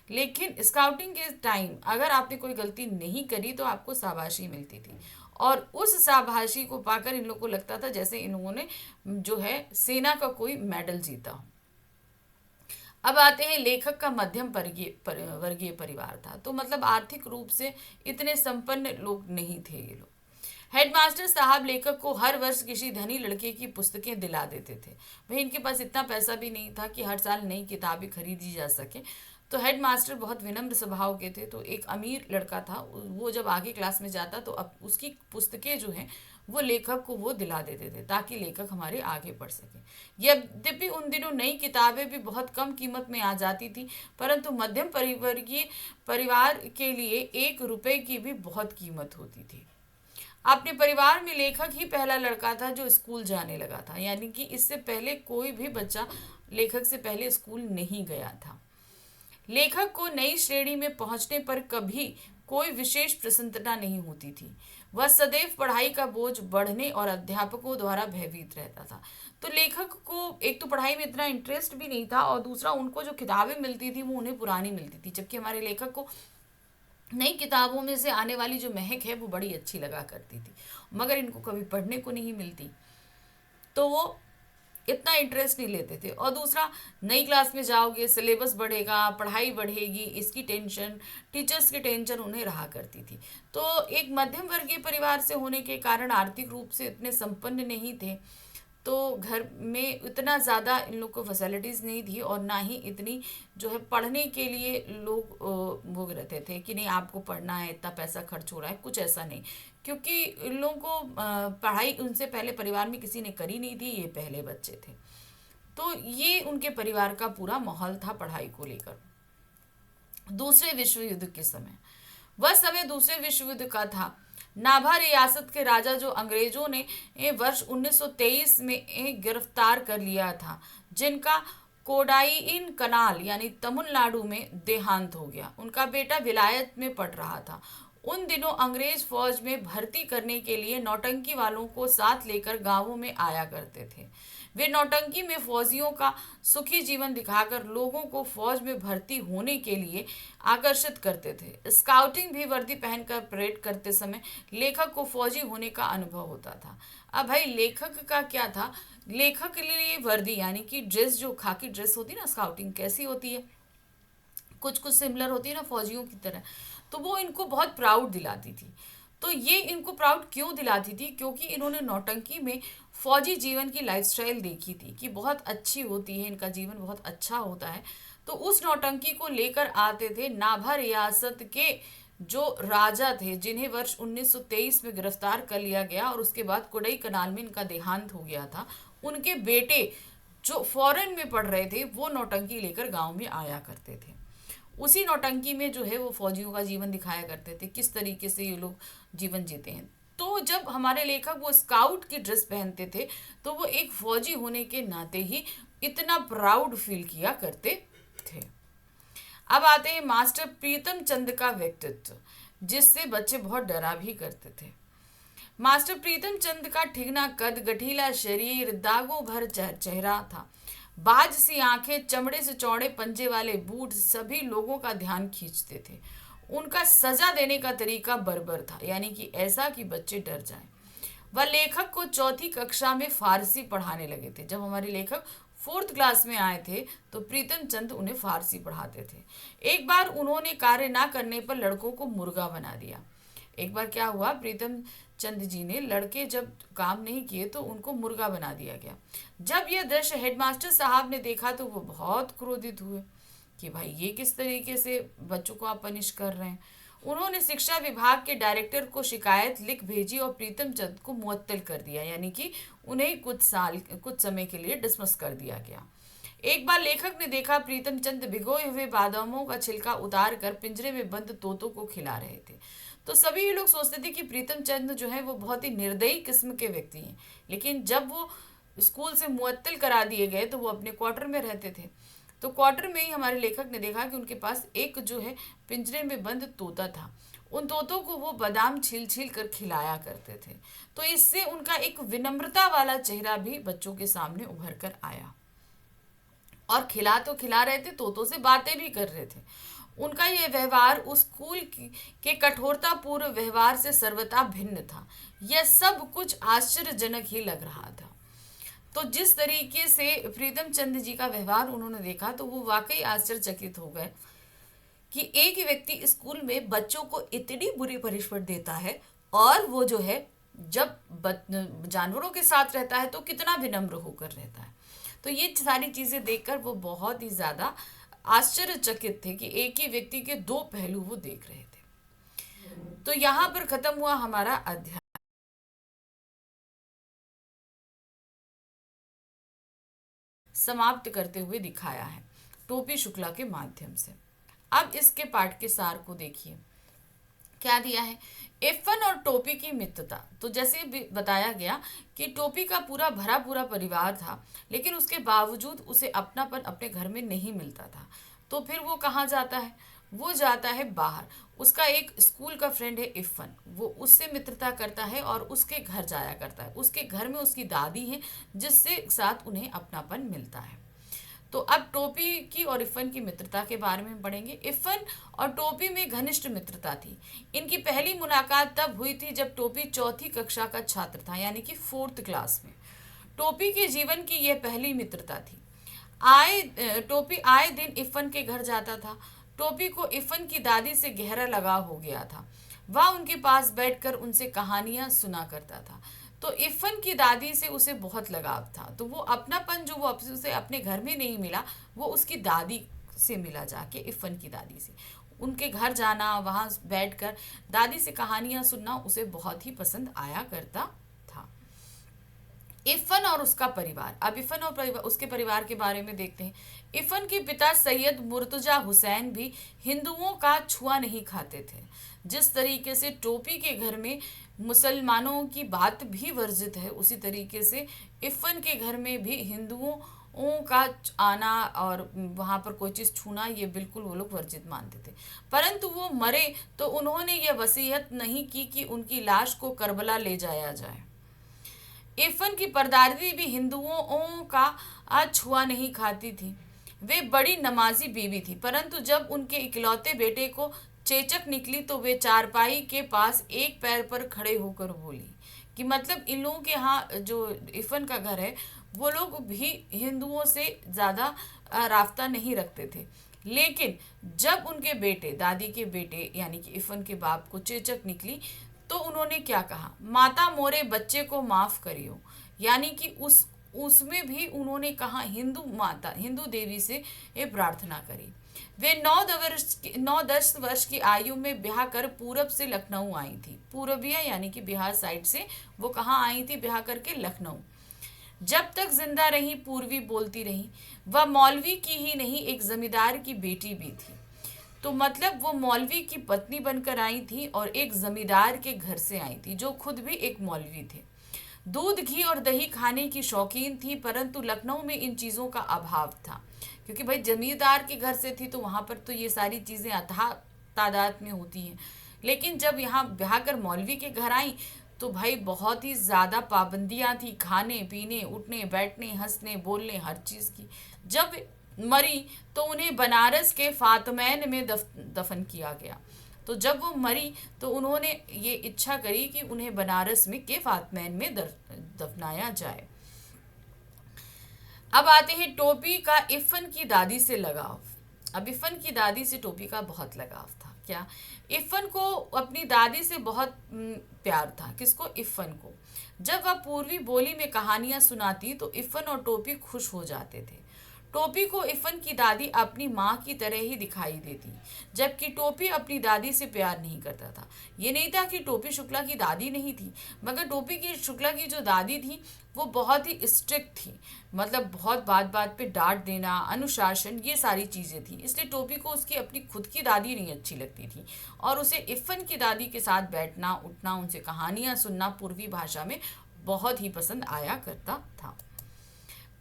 Speaker 1: लेकिन स्काउटिंग के टाइम अगर आपने कोई गलती नहीं करी तो आपको शाबाशी मिलती थी, और उस शाबाशी को पाकर इन लोगों को लगता था जैसे इन लोगों ने जो है सेना का कोई मेडल जीता हो। अब आते हैं लेखक का मध्यम वर्गीय परिवार था, तो मतलब आर्थिक रूप से इतने संपन्न लोग नहीं थे ये लोग। हेडमास्टर साहब लेखक को हर वर्ष किसी धनी लड़के की पुस्तकें दिला देते थे। भाई इनके पास इतना पैसा भी नहीं था कि हर साल नई किताबें खरीदी जा सके। तो हेडमास्टर बहुत विनम्र स्वभाव के थे, तो एक अमीर लड़का था, वो जब आगे क्लास में जाता तो अब उसकी पुस्तकें जो हैं वो लेखक को वो दिला देते थे ताकि लेखक हमारे आगे बढ़ सके। यद्यपि उन दिनों नई किताबें भी बहुत कम कीमत में आ जाती थी, परंतु मध्यम परिवर्गीय परिवार के लिए 1 रुपए की भी बहुत कीमत होती थी। अपने परिवार में लेखक ही पहला लड़का था जो स्कूल जाने लगा था, यानी कि इससे पहले कोई भी बच्चा लेखक से पहले स्कूल नहीं गया था। लेखक को नई श्रेणी में पहुंचने पर कभी कोई विशेष प्रसन्नता नहीं होती थी। वह सदैव पढ़ाई का बोझ बढ़ने और अध्यापकों द्वारा भयभीत रहता था। तो लेखक को एक तो पढ़ाई में इतना इंटरेस्ट भी नहीं था, और दूसरा उनको जो किताबें मिलती थी वो उन्हें पुरानी मिलती थी, जबकि हमारे लेखक को नई किताबों में से आने वाली जो महक है वो बड़ी अच्छी लगा करती थी, मगर इनको कभी पढ़ने को नहीं मिलती, तो वो इतना इंटरेस्ट नहीं लेते थे। और दूसरा, नई क्लास में जाओगे, सिलेबस बढ़ेगा, पढ़ाई बढ़ेगी, इसकी टेंशन, टीचर्स की टेंशन उन्हें रहा करती थी। तो एक मध्यम वर्गीय परिवार से होने के कारण आर्थिक रूप से इतने संपन्न नहीं थे, तो घर में इतना ज़्यादा इन लोग को फैसिलिटीज़ नहीं थी, और ना ही इतनी जो है पढ़ने के लिए लोग वो रहते थे कि नहीं आपको पढ़ना है, इतना पैसा खर्च हो रहा है, कुछ ऐसा नहीं। क्योंकि इन लोगों को पढ़ाई उनसे पहले परिवार में किसी ने करी नहीं थी, ये पहले बच्चे थे। तो ये उनके परिवार का पूरा माहौल था पढ़ाई को लेकर। दूसरे विश्व युद्ध के समय, वह समय दूसरे विश्व युद्ध का था। नाभा रियासत के राजा जो अंग्रेजों ने वर्ष 1923 में गिरफ्तार कर लिया था, जिनका कोडाईइन कनाल यानी तमिलनाडु में देहांत हो गया। उनका बेटा विलायत में पढ़ रहा था। उन दिनों अंग्रेज फौज में भर्ती करने के लिए नौटंकी वालों को साथ लेकर गांवों में आया करते थे। वे नौटंकी में फौजियों का सुखी जीवन दिखाकर लोगों को फौज में भर्ती होने के लिए आकर्षित करते थे। स्काउटिंग भी वर्दी पहनकर परेड करते समय लेखक को फौजी होने का अनुभव होता था। अब भाई लेखक का क्या था, लेखक के लिए वर्दी यानी कि ड्रेस, जो खाकी ड्रेस होती है ना, स्काउटिंग कैसी होती है, कुछ कुछ सिमिलर होती है ना फौजियों की तरह, तो वो इनको बहुत प्राउड दिलाती थी। तो ये इनको प्राउड क्यों दिलाती थी, क्योंकि इन्होंने नौटंकी में फौजी जीवन की लाइफस्टाइल देखी थी कि बहुत अच्छी होती है, इनका जीवन बहुत अच्छा होता है। तो उस नौटंकी को लेकर आते थे। नाभा रियासत के जो राजा थे, जिन्हें वर्ष 1923 में गिरफ्तार कर लिया गया और उसके बाद कोडई कनाल में इनका देहांत हो गया था, उनके बेटे जो फॉरेन में पढ़ रहे थे वो नौटंकी लेकर गांव में आया करते थे। उसी नौटंकी में जो है वो फौजियों का जीवन दिखाया करते थे, किस तरीके से ये लोग जीवन जीते हैं। तो जब हमारे लेखक वो स्काउट की ड्रेस पहनते थे तो वो एक फौजी होने के नाते ही इतना प्राउड फील किया करते थे। अब आते हैं मास्टर प्रीतम चंद का व्यक्तित्व, जिससे बच्चे बहुत डरा भी करते थे। मास्टर प्रीतम चंद का ठिगना कद, गठीला शरीर, दागों भर चेहरा था। बाज सी आंखें, चमड़े से चौड़े पंजे वाले बूट सभी लोगों का ध्यान खींचते थे। उनका सजा देने का तरीका बर्बर था, यानी कि ऐसा कि बच्चे डर जाएं। वह लेखक को चौथी कक्षा में फारसी पढ़ाने लगे थे। जब हमारे लेखक 4th क्लास में आए थे तो प्रीतम चंद उन्हें फारसी पढ़ाते थे। एक बार उन्होंने कार्य ना करने पर लड़कों को मुर्गा बना दिया। एक बार क्या हुआ, प्रीतम चंद जी ने, लड़के जब काम नहीं किए तो उनको मुर्गा बना दिया गया। जब यह दृश्य हेडमास्टर साहब ने देखा तो वो बहुत क्रोधित हुए कि भाई ये किस तरीके से बच्चों को आप पनिश कर रहे हैं। उन्होंने शिक्षा विभाग के डायरेक्टर को शिकायत लिख भेजी और प्रीतम चंद को मुअत्तल कर दिया, यानी कि उन्हें कुछ समय के लिए डिसमिस कर दिया गया। एक बार लेखक ने देखा प्रीतम चंद भिगोए हुए बादामों का छिलका उतार कर पिंजरे में बंद तोतों को खिला रहे थे। तो सभी ये लोग सोचते थे कि प्रीतम चंद जो है वो बहुत ही निर्दयी किस्म के व्यक्ति हैं। लेकिन जब वो स्कूल से मुअत्तल करा दिए गए तो वो अपने क्वार्टर में रहते थे। तो क्वार्टर में ही हमारे लेखक ने देखा कि उनके पास एक जो है पिंजरे में बंद तोता था। उन तोतों को वो बादाम छील छील कर खिलाया करते थे। तो इससे उनका एक विनम्रता वाला चेहरा भी बच्चों के सामने उभर कर आया। और खिला तो खिला रहे थे, तोतों से बातें भी कर रहे थे। उनका यह व्यवहार उस स्कूल के कठोरतापूर्ण व्यवहार से सर्वथा भिन्न था। यह सब कुछ आश्चर्यजनक ही लग रहा था। तो जिस तरीके से प्रीतम चंद जी का व्यवहार उन्होंने देखा तो वो वाकई आश्चर्यचकित हो गए कि एक ही व्यक्ति स्कूल में बच्चों को इतनी बुरी पनिशमेंट देता है, और वो जो है जब जानवरों के साथ रहता है तो कितना विनम्र होकर रहता है। तो ये सारी चीजें देखकर वो बहुत ही ज्यादा आश्चर्यचकित थे कि एक ही व्यक्ति के दो पहलू वो देख रहे थे। तो यहाँ पर खत्म हुआ हमारा अध्याय। समाप्त करते हुए दिखाया है टोपी शुक्ला के माध्यम से। अब इसके पाठ के सार को देखिए, क्या दिया है। इफ़न और टोपी की मित्रता। तो जैसे भी बताया गया कि टोपी का पूरा भरा पूरा परिवार था, लेकिन उसके बावजूद उसे अपनापन अपने घर में नहीं मिलता था। तो फिर वो कहाँ जाता है, वो जाता है बाहर। उसका एक स्कूल का फ्रेंड है इफ़न, वो उससे मित्रता करता है और उसके घर जाया करता है। उसके घर में उसकी दादी है जिससे साथ उन्हें अपनापन मिलता है। तो अब टोपी की और इफ़न की मित्रता के बारे में पढ़ेंगे। इफ़न और टोपी में घनिष्ठ मित्रता थी। इनकी पहली मुलाकात तब हुई थी जब टोपी चौथी कक्षा का छात्र था, यानी कि 4th क्लास में। टोपी के जीवन की यह पहली मित्रता थी। टोपी आए दिन इफ़न के घर जाता था। टोपी को इफ़न की दादी से गहरा लगाव हो गया था। वह उनके पास बैठकर उनसे कहानियां सुना करता था। तो इफ़न की दादी से उसे बहुत लगाव था। तो वो अपनापन जो वो उसे अपने घर में नहीं मिला, वो उसकी दादी से मिला जाके, इफ़न की दादी से। उनके घर जाना, वहाँ बैठकर दादी से कहानियां सुनना उसे बहुत ही पसंद आया करता था। इफ़न और उसका परिवार। अब इफ़न और उसके परिवार के बारे में देखते हैं। इफ़न के पिता सैयद मुर्तजा हुसैन भी हिंदुओं का छुआ नहीं खाते थे। जिस तरीके से टोपी के घर में मुसलमानों की बात भी वर्जित है, उसी तरीके से इफ़न के घर में भी हिंदुओं का आना और वहाँ पर कोई चीज़ छूना, ये बिल्कुल वो लोग वर्जित मानते थे। परंतु वो मरे तो उन्होंने ये वसीयत नहीं की कि उनकी लाश को करबला ले जाया जाए। इफ़न की परदादी भी हिंदुओं का छुआ नहीं खाती थी। वे बड़ी नमाजी बीवी थी, परंतु जब उनके इकलौते बेटे को चेचक निकली तो वे चारपाई के पास एक पैर पर खड़े होकर बोली कि मतलब इन लोगों के यहाँ जो इफ़न का घर है, वो लोग भी हिंदुओं से ज़्यादा राफ्ता नहीं रखते थे। लेकिन जब उनके बेटे, दादी के बेटे यानी कि इफ़न के बाप को चेचक निकली तो उन्होंने क्या कहा, माता मोरे बच्चे को माफ करियो। यानी कि उसमें भी उन्होंने कहा हिंदू माता, हिंदू देवी से ये प्रार्थना करी। वे 9-10 वर्ष की आयु में ब्याह कर पूरब से लखनऊ आई थी। पूर्विया यानी कि बिहार साइड से वो कहाँ आई थी, ब्याह करके लखनऊ। जब तक जिंदा रही पूर्वी बोलती रही। वह मौलवी की ही नहीं, एक जमींदार की बेटी भी थी। तो मतलब वो मौलवी की पत्नी बनकर आई थी और एक जमींदार के घर से आई थी जो खुद भी एक मौलवी थे। दूध, घी और दही खाने की शौकीन थी, परंतु लखनऊ में इन चीज़ों का अभाव था, क्योंकि भाई जमींदार के घर से थी तो वहाँ पर तो ये सारी चीज़ें अथाह तादाद में होती हैं। लेकिन जब यहाँ ब्याह कर मौलवी के घर आई तो भाई बहुत ही ज़्यादा पाबंदियाँ थी, खाने पीने, उठने बैठने, हंसने बोलने, हर चीज़ की। जब मरी तो उन्हें बनारस के फातमैन में दफन किया गया। तो जब वो मरी तो उन्होंने ये इच्छा करी कि उन्हें बनारस में के फातमैन में दफनाया जाए। अब आते हैं टोपी का इफ़न की दादी से लगाव। अब इफ़न की दादी से टोपी का बहुत लगाव था। क्या, इफ़न को अपनी दादी से बहुत प्यार था। किसको? इफ़न को। जब वह पूर्वी बोली में कहानियां सुनाती तो इफ़न और टोपी खुश हो जाते थे। टोपी को इफ़न की दादी अपनी माँ की तरह ही दिखाई देती, जबकि टोपी अपनी दादी से प्यार नहीं करता था। ये नहीं था कि टोपी शुक्ला की दादी नहीं थी, मगर टोपी की शुक्ला की जो दादी थी वो बहुत ही स्ट्रिक्ट थी। मतलब बहुत बात बात पे डांट देना, अनुशासन, ये सारी चीज़ें थी। इसलिए टोपी को उसकी अपनी खुद की दादी नहीं अच्छी लगती थी और उसे इफ़न की दादी के साथ बैठना उठना, उनसे कहानियाँ सुनना पूर्वी भाषा में बहुत ही पसंद आया करता था।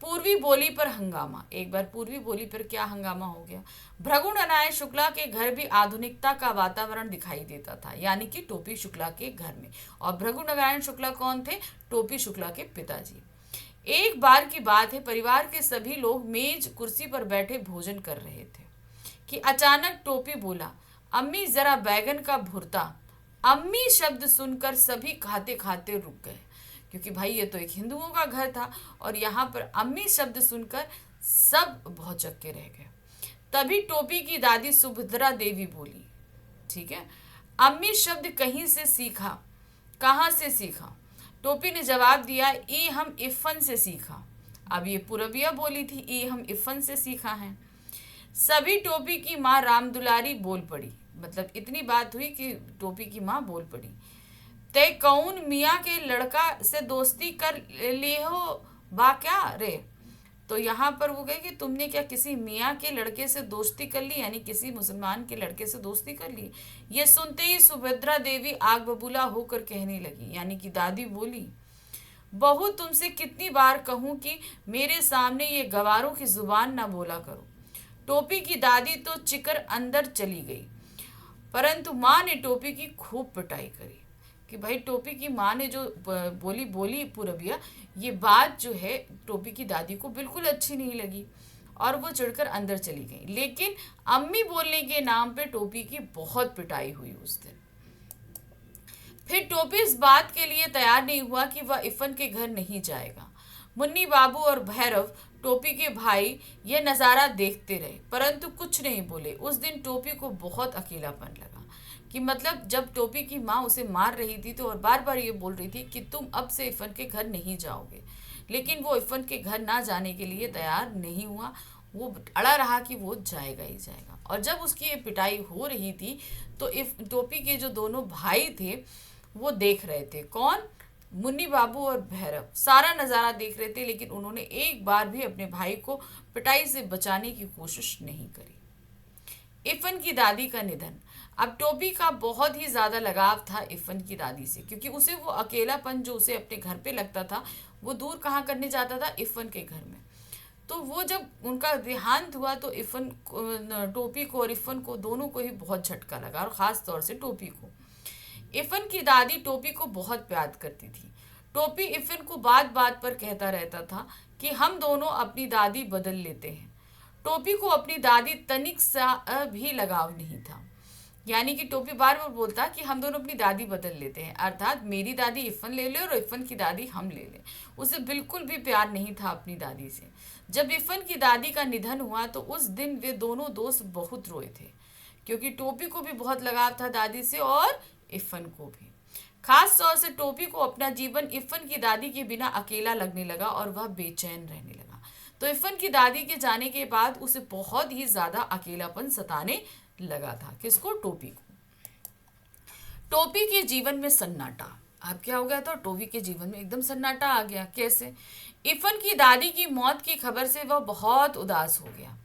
Speaker 1: पूर्वी बोली पर हंगामा। एक बार पूर्वी बोली पर क्या हंगामा हो गया। भृगु नारायण शुक्ला के घर भी आधुनिकता का वातावरण दिखाई देता था, यानी कि टोपी शुक्ला के घर में। और भृगु नारायण शुक्ला कौन थे? टोपी शुक्ला के पिताजी। एक बार की बात है, परिवार के सभी लोग मेज कुर्सी पर बैठे भोजन कर रहे थे कि अचानक टोपी बोला, अम्मी जरा बैगन का भुर्ता। अम्मी शब्द सुनकर सभी खाते खाते रुक गए, क्योंकि भाई ये तो एक हिंदुओं का घर था और यहाँ पर अम्मी शब्द सुनकर सब भौचक्के रह गए। तभी टोपी की दादी सुभद्रा देवी बोली, ठीक है, अम्मी शब्द कहीं से सीखा? कहाँ से सीखा? टोपी ने जवाब दिया, ये हम इफ़न से सीखा। अब ये पूरबिया बोली थी, ये हम इफ़न से सीखा है। सभी टोपी की माँ रामदुलारी बोल पड़ी। मतलब इतनी बात हुई कि टोपी की माँ बोल पड़ी, ते कौन मियाँ के लड़का से दोस्ती कर लिए हो बा क्या रे? तो यहाँ पर वो कहे कि तुमने क्या किसी मियाँ के लड़के से दोस्ती कर ली, यानी किसी मुसलमान के लड़के से दोस्ती कर ली। ये सुनते ही सुभद्रा देवी आग बबूला होकर कहने लगी, यानी कि दादी बोली, बहू तुमसे कितनी बार कहूँ कि मेरे सामने ये गवारों की जुबान ना बोला करो। टोपी की दादी तो चिकर अंदर चली गई, परंतु माँ ने टोपी की खूब पिटाई करी कि भाई टोपी की माँ ने जो बोली पूरबिया, ये बात जो है टोपी की दादी को बिल्कुल अच्छी नहीं लगी और वो चिढ़कर अंदर चली गई। लेकिन अम्मी बोलने के नाम पे टोपी की बहुत पिटाई हुई उस दिन। फिर टोपी इस बात के लिए तैयार नहीं हुआ कि वह इफ़न के घर नहीं जाएगा। मुन्नी बाबू और भैरव टोपी के भाई ये नज़ारा देखते रहे, परंतु कुछ नहीं बोले। उस दिन टोपी को बहुत अकेलापन लगा कि मतलब जब टोपी की माँ उसे मार रही थी तो और बार बार ये बोल रही थी कि तुम अब से इफ़न के घर नहीं जाओगे, लेकिन वो इफ़न के घर ना जाने के लिए तैयार नहीं हुआ। वो अड़ा रहा कि वो जाएगा ही जाएगा। और जब उसकी ये पिटाई हो रही थी तो टोपी के जो दोनों भाई थे वो देख रहे थे। कौन? मुन्नी बाबू और भैरव सारा नज़ारा देख रहे थे, लेकिन उन्होंने एक बार भी अपने भाई को पिटाई से बचाने की कोशिश नहीं करी। इफ़न की दादी का निधन। अब टोपी का बहुत ही ज़्यादा लगाव था इफ़न की दादी से, क्योंकि उसे वो अकेलापन जो उसे अपने घर पे लगता था वो दूर कहाँ करने जाता था? इफ़न के घर में। तो वो जब उनका देहांत हुआ तो इफ़न टोपी को और इफ़न को दोनों को ही बहुत झटका लगा, और ख़ास तौर से टोपी को। इफ़न की दादी टोपी को बहुत प्यार करती थी। टोपी इफ़न को बात बात पर कहता रहता था कि हम दोनों अपनी दादी बदल लेते हैं। टोपी को अपनी दादी तनिक सा भी लगाव नहीं था, यानी कि टोपी बार बार बोलता कि हम दोनों अपनी दादी बदल लेते हैं, अर्थात मेरी दादी इफ़न ले ले और इफ़न की दादी हम ले लें। उसे बिल्कुल भी प्यार नहीं था अपनी दादी से। जब इफ़न की दादी का निधन हुआ तो उस दिन वे दोनों दोस्त बहुत रोए थे, क्योंकि टोपी को भी बहुत लगाव था दादी से और इफ़न को भी। खास तौर से टोपी को अपना जीवन इफ़न की दादी के बिना अकेला लगने लगा और वह बेचैन रहने लगा। तो इफ़न की दादी के जाने के बाद उसे बहुत ही ज़्यादा अकेलापन सताने लगा था। किसको? टोपी को। टोपी के जीवन में सन्नाटा। अब क्या हो गया था? टोपी के जीवन में एकदम सन्नाटा आ गया। कैसे? इफ़न की दादी की मौत की खबर से वह बहुत उदास हो गया।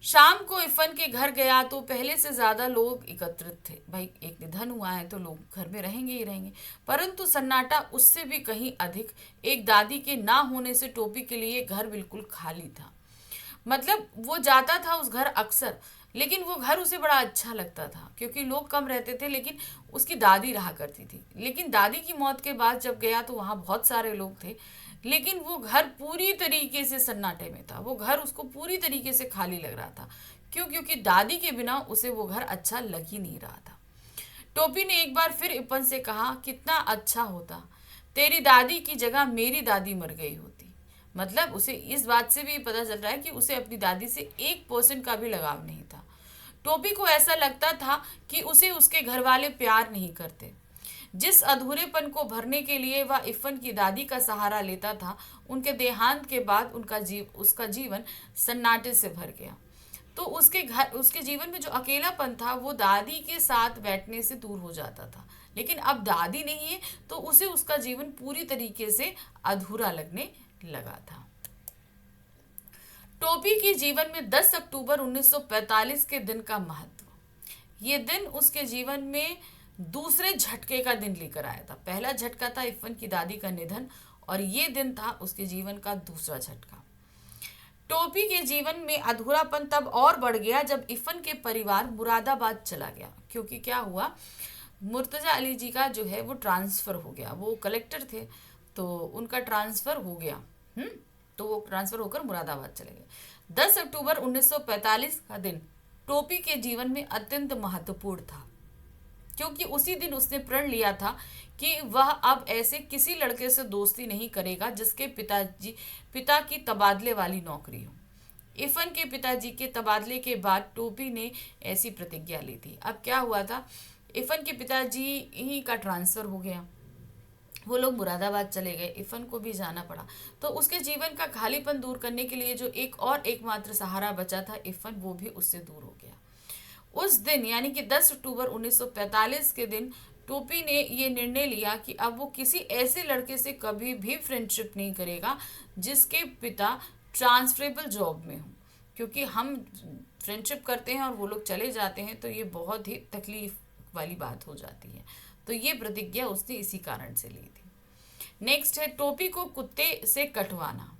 Speaker 1: शाम को इफ़न के घर गया तो पहले से ज़्यादा लोग एकत्रित थे। भाई एक निधन हुआ है तो लोग घर में रहेंगे ही रहेंगे, परंतु सन्नाटा उससे भी कहीं अधिक एक दादी के ना होने से टोपी के लिए घर बिल्कुल खाली था। मतलब वो जाता था उस घर अक्सर, लेकिन वो घर उसे बड़ा अच्छा लगता था क्योंकि लोग कम रहते थे, लेकिन उसकी दादी रहा करती थी। लेकिन दादी की मौत के बाद जब गया तो वहाँ बहुत सारे लोग थे, लेकिन वो घर पूरी तरीके से सन्नाटे में था। वो घर उसको पूरी तरीके से खाली लग रहा था। क्यों? क्योंकि दादी के बिना उसे वो घर अच्छा लग ही नहीं रहा था। टोपी ने एक बार फिर इपन से कहा, कितना अच्छा होता तेरी दादी की जगह मेरी दादी मर गई होती। मतलब उसे इस बात से भी पता चल रहा है कि उसे अपनी दादी से 1% का भी लगाव नहीं था। टोपी को ऐसा लगता था कि उसे उसके घर वाले प्यार नहीं करते। जिस अधूरेपन को भरने के लिए वह इफ़न की दादी का सहारा लेता था, उनके देहांत के बाद उसका जीवन सन्नाटे से भर गया। तो उसके जीवन में जो अकेलापन था वो दादी के साथ बैठने से दूर हो जाता था। लेकिन अब दादी नहीं है तो उसे उसका जीवन पूरी तरीके से अधूरा लगने लगा था। टोपी के जीवन में 10 अक्टूबर 1945 के दिन का महत्व। ये दिन उसके जीवन में दूसरे झटके का दिन लेकर आया था। पहला झटका था इफ़न की दादी का निधन, और ये दिन था उसके जीवन का दूसरा झटका। टोपी के जीवन में अधूरापन तब और बढ़ गया जब इफ़न के परिवार मुरादाबाद चला गया, क्योंकि क्या हुआ, मुर्तज़ा अली जी का जो है वो ट्रांसफ़र हो गया। वो कलेक्टर थे तो उनका ट्रांसफ़र हो गया। तो वो ट्रांसफ़र होकर मुरादाबाद चले गए। 10 अक्टूबर 1945 का दिन टोपी के जीवन में अत्यंत महत्वपूर्ण था, क्योंकि उसी दिन उसने प्रण लिया था कि वह अब ऐसे किसी लड़के से दोस्ती नहीं करेगा जिसके पिता की तबादले वाली नौकरी हो। इफ़न के पिताजी के तबादले के बाद टोपी ने ऐसी प्रतिज्ञा ली थी। अब क्या हुआ था, इफ़न के पिताजी ही का ट्रांसफ़र हो गया, वो लोग मुरादाबाद चले गए, इफ़न को भी जाना पड़ा। तो उसके जीवन का खालीपन दूर करने के लिए जो एकमात्र सहारा बचा था इफ़न, वो भी उससे दूर हो गया। उस दिन यानी कि 10 अक्टूबर 1945 के दिन टोपी ने ये निर्णय लिया कि अब वो किसी ऐसे लड़के से कभी भी फ्रेंडशिप नहीं करेगा जिसके पिता ट्रांसफरेबल जॉब में हो, क्योंकि हम फ्रेंडशिप करते हैं और वो लोग चले जाते हैं तो ये बहुत ही तकलीफ वाली बात हो जाती है। तो ये प्रतिज्ञा उसने इसी कारण से ली थी। नेक्स्ट है टोपी को कुत्ते से कटवाना।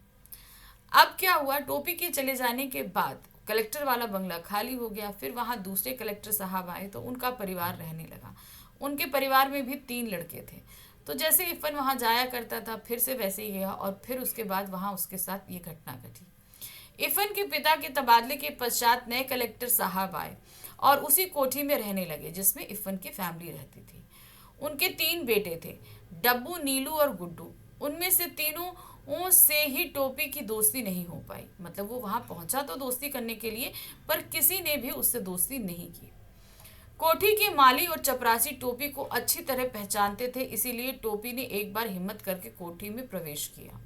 Speaker 1: अब क्या हुआ, टोपी के चले जाने के बाद कलेक्टर वाला बंगला खाली हो गया। फिर वहाँ दूसरे कलेक्टर साहब आए तो उनका परिवार रहने लगा। उनके परिवार में भी 3 लड़के थे। तो जैसे इफ़न वहाँ जाया करता था फिर से वैसे ही गया, और फिर उसके बाद वहाँ उसके साथ ये घटना घटी। इफ़न के पिता के तबादले के पश्चात नए कलेक्टर साहब आए और उसी कोठी में रहने लगे जिसमें इफ़न की फैमिली रहती थी। उनके 3 बेटे थे, डब्बू, नीलू और गुड्डू। उनमें से तीनों से ही टोपी की दोस्ती नहीं हो पाई। मतलब वो वहां पहुंचा तो दोस्ती करने के लिए, पर किसी ने भी उससे दोस्ती नहीं की। कोठी के माली और चपरासी टोपी को अच्छी तरह पहचानते थे, इसीलिए टोपी ने एक बार हिम्मत करके कोठी में प्रवेश किया।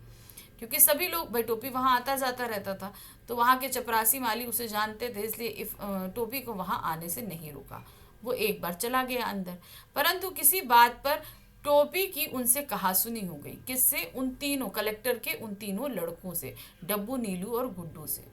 Speaker 1: क्योंकि सभी लोग, भाई टोपी वहां आता जाता रहता था तो वहां के चपरासी माली उसे जानते थे, इसलिए टोपी को वहां आने से नहीं रोका। वो एक बार चला गया अंदर, परंतु किसी बात पर टोपी की उनसे कहासुनी हो गई। किससे? उन तीनों कलेक्टर के उन तीनों लड़कों से, डब्बू, नीलू और गुड्डू से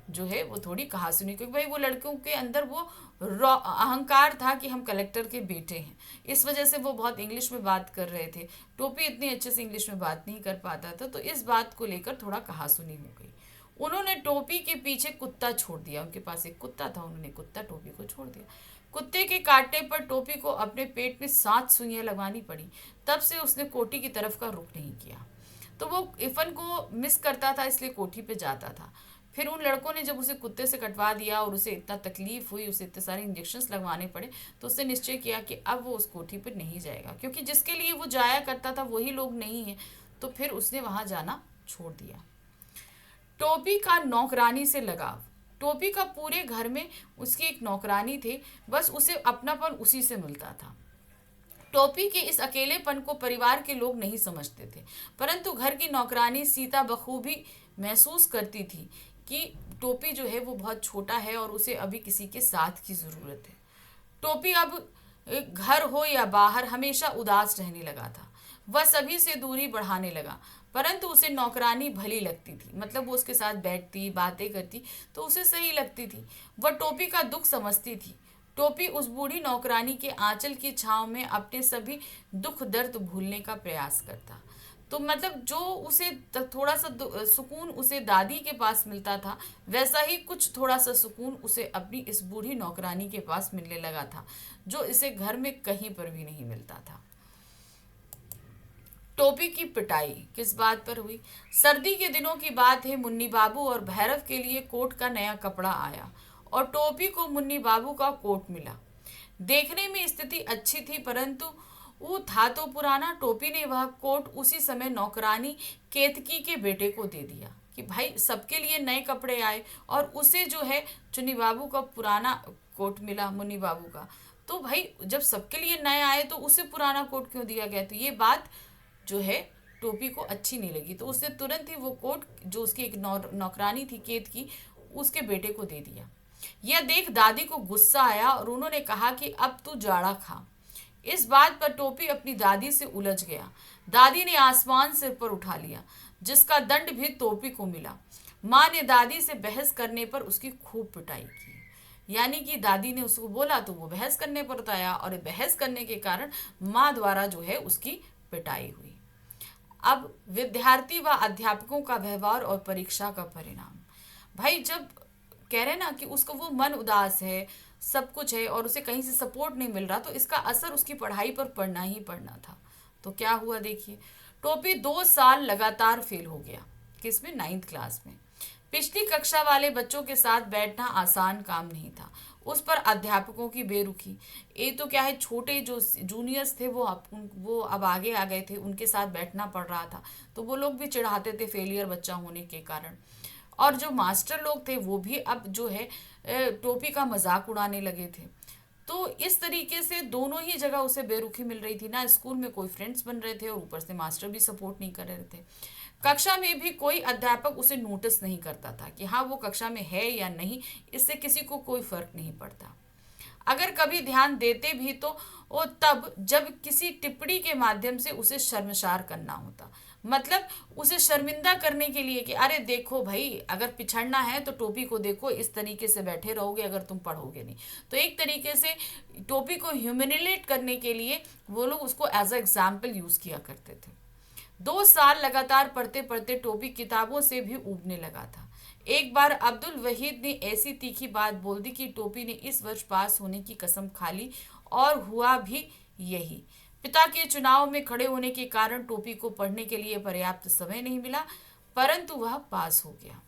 Speaker 1: जो है वो थोड़ी कहासुनी, क्योंकि भाई वो लड़कों के अंदर वो अहंकार था कि हम कलेक्टर के बेटे हैं। इस वजह से वो बहुत इंग्लिश में बात कर रहे थे। टोपी इतनी अच्छे से इंग्लिश में बात नहीं कर पाता था, तो इस बात को लेकर थोड़ा कहासुनी हो गई। उन्होंने टोपी के पीछे कुत्ता छोड़ दिया। उनके पास एक कुत्ता था, उन्होंने कुत्ता टोपी को छोड़ दिया। कुत्ते के काटने पर टोपी को अपने पेट में 7 सुइयां लगवानी पड़ी। तब से उसने कोठी की तरफ का रुख नहीं किया। तो वो इफ़न को मिस करता था, इसलिए कोठी पे जाता था। फिर उन लड़कों ने जब उसे कुत्ते से कटवा दिया और उसे इतना तकलीफ हुई, उसे इतने सारे इंजेक्शंस लगवाने पड़े, तो उसने निश्चय किया कि अब वो उस कोठी पर नहीं जाएगा, क्योंकि जिसके लिए वो जाया करता था वही लोग नहीं है। तो फिर उसने वहाँ जाना छोड़ दिया। टोपी का नौकरानी से लगाव। टोपी का पूरे घर में उसकी एक नौकरानी थी, बस उसे अपनापन उसी से मिलता था। टोपी के इस अकेलेपन को परिवार के लोग नहीं समझते थे, परंतु घर की नौकरानी सीता बखूबी महसूस करती थी कि टोपी जो है वो बहुत छोटा है और उसे अभी किसी के साथ की ज़रूरत है। टोपी अब घर हो या बाहर हमेशा उदास रहने लगा था। वह सभी से दूरी बढ़ाने लगा, परंतु उसे नौकरानी भली लगती थी। मतलब वो उसके साथ बैठती, बातें करती तो उसे सही लगती थी। वह टोपी का दुख समझती थी। टोपी उस बूढ़ी नौकरानी के आंचल की छांव में अपने सभी दुख दर्द भूलने का प्रयास करता। तो मतलब जो उसे थोड़ा सा सुकून उसे दादी के पास मिलता था, वैसा ही कुछ थोड़ा सा सुकून उसे अपनी इस बूढ़ी नौकरानी के पास मिलने लगा था, जो इसे घर में कहीं पर भी नहीं मिलता था। टोपी की पिटाई किस बात पर हुई? सर्दी के दिनों की बात है। मुन्नी बाबू और भैरव के लिए कोट का नया कपड़ा आया और टोपी को मुन्नी बाबू का कोट मिला। देखने में स्थिति अच्छी थी, परंतु वो था तो पुराना। टोपी ने वह कोट उसी समय नौकरानी केतकी के बेटे को दे दिया कि भाई सबके लिए नए कपड़े आए और उसे जो है चुन्नी बाबू का पुराना कोट मिला, मुन्नी बाबू का। तो भाई जब सबके लिए नया आए तो उसे पुराना कोट क्यों दिया गया? तो ये बात जो है टोपी को अच्छी नहीं लगी, तो उसने तुरंत ही वो कोट जो उसकी एक नौकरानी थी केत की, उसके बेटे को दे दिया। यह देख दादी को गुस्सा आया और उन्होंने कहा कि अब तू जाड़ा खा। इस बात पर टोपी अपनी दादी से उलझ गया। दादी ने आसमान सिर पर उठा लिया, जिसका दंड भी टोपी को मिला। माँ ने दादी से बहस करने पर उसकी खूब पिटाई की। यानी कि दादी ने उसको बोला तो वो बहस करने पर उताया, और बहस करने के कारण माँ द्वारा जो है उसकी पिटाई हुई। अब विद्यार्थी व अध्यापकों का व्यवहार और परीक्षा का परिणाम। भाई जब कह रहे ना कि उसका वो मन उदास है, सब कुछ है और उसे कहीं से सपोर्ट नहीं मिल रहा, तो इसका असर उसकी पढ़ाई पर पड़ना ही पड़ना था। तो क्या हुआ देखिए, टोपी 2 साल लगातार फेल हो गया। किसमें? 9th क्लास में। पिछली कक्षा वाले बच्चों के साथ बैठना आसान काम नहीं था। उस पर अध्यापकों की बेरुखी। ये तो क्या है, छोटे जो जूनियर्स थे वो अब आगे आ गए थे, उनके साथ बैठना पड़ रहा था, तो वो लोग भी चिढ़ाते थे फेलियर बच्चा होने के कारण। और जो मास्टर लोग थे वो भी अब जो है टोपी का मजाक उड़ाने लगे थे। तो इस तरीके से दोनों ही जगह उसे बेरुखी मिल रही थी ना, स्कूल में कोई फ्रेंड्स बन रहे थे और ऊपर से मास्टर भी सपोर्ट नहीं कर रहे थे। कक्षा में भी कोई अध्यापक उसे नोटिस नहीं करता था कि हाँ वो कक्षा में है या नहीं, इससे किसी को कोई फर्क नहीं पड़ता। अगर कभी ध्यान देते भी तो वो तब जब किसी टिप्पणी के माध्यम से उसे शर्मसार करना होता। मतलब उसे शर्मिंदा करने के लिए कि अरे देखो भाई, अगर पिछड़ना है तो टोपी को देखो, इस तरीके से बैठे रहोगे अगर तुम पढ़ोगे नहीं। तो एक तरीके से टोपी को ह्यूमिलेट करने के लिए वो लोग उसको एज अ एग्जाम्पल यूज किया करते थे। 2 साल लगातार पढ़ते पढ़ते टोपी किताबों से भी ऊबने लगा था। एक बार अब्दुल वहीद ने ऐसी तीखी बात बोल दी कि टोपी ने इस वर्ष पास होने की कसम खा ली, और हुआ भी यही। पिता के चुनाव में खड़े होने के कारण टोपी को पढ़ने के लिए पर्याप्त समय नहीं मिला, परंतु वह पास हो गया।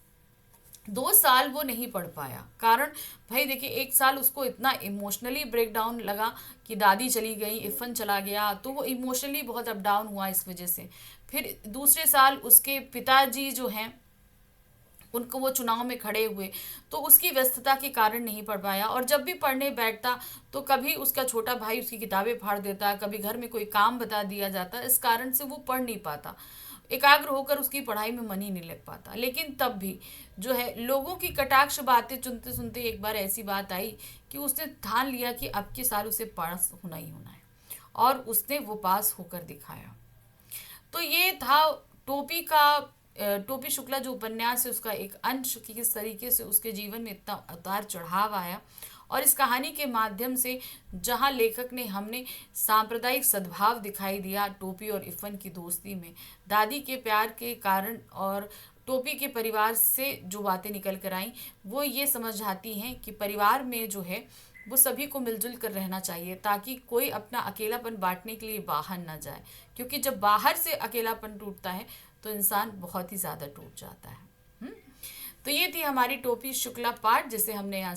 Speaker 1: 2 साल वो नहीं पढ़ पाया, कारण भाई देखिए 1 साल उसको इतना इमोशनली ब्रेक डाउन लगा कि दादी चली गई, इफ़न चला गया, तो वो इमोशनली बहुत अप डाउन हुआ इस वजह से। फिर दूसरे साल उसके पिताजी जो हैं उनको वो चुनाव में खड़े हुए, तो उसकी व्यस्तता के कारण नहीं पढ़ पाया। और जब भी पढ़ने बैठता तो कभी उसका छोटा भाई उसकी किताबें फाड़ देता, कभी घर में कोई काम बता दिया जाता, इस कारण से वो पढ़ नहीं पाता, एकाग्र होकर उसकी पढ़ाई में मन ही नहीं लग पाता। लेकिन तब भी जो है लोगों की कटाक्ष बातें सुनते सुनते एक बार ऐसी बात आई कि उसने ठान लिया कि अब के साल उसे पास होना ही होना है, और उसने वो पास होकर दिखाया। तो ये था टोपी का टोपी शुक्ला जो उपन्यास है उसका एक अंश कि किस तरीके से उसके जीवन में इतना उतार चढ़ाव आया। और इस कहानी के माध्यम से जहाँ लेखक ने हमने सांप्रदायिक सद्भाव दिखाई दिया टोपी और इफ़न की दोस्ती में, दादी के प्यार के कारण और टोपी के परिवार से जो बातें निकल कर आई वो ये समझ आती हैं कि परिवार में जो है वो सभी को मिलजुल कर रहना चाहिए, ताकि कोई अपना अकेलापन बांटने के लिए बाहर ना जाए, क्योंकि जब बाहर से अकेलापन टूटता है तो इंसान बहुत ही ज़्यादा टूट जाता है। तो ये थी हमारी टोपी शुक्ला पाठ जिसे हमने यहाँ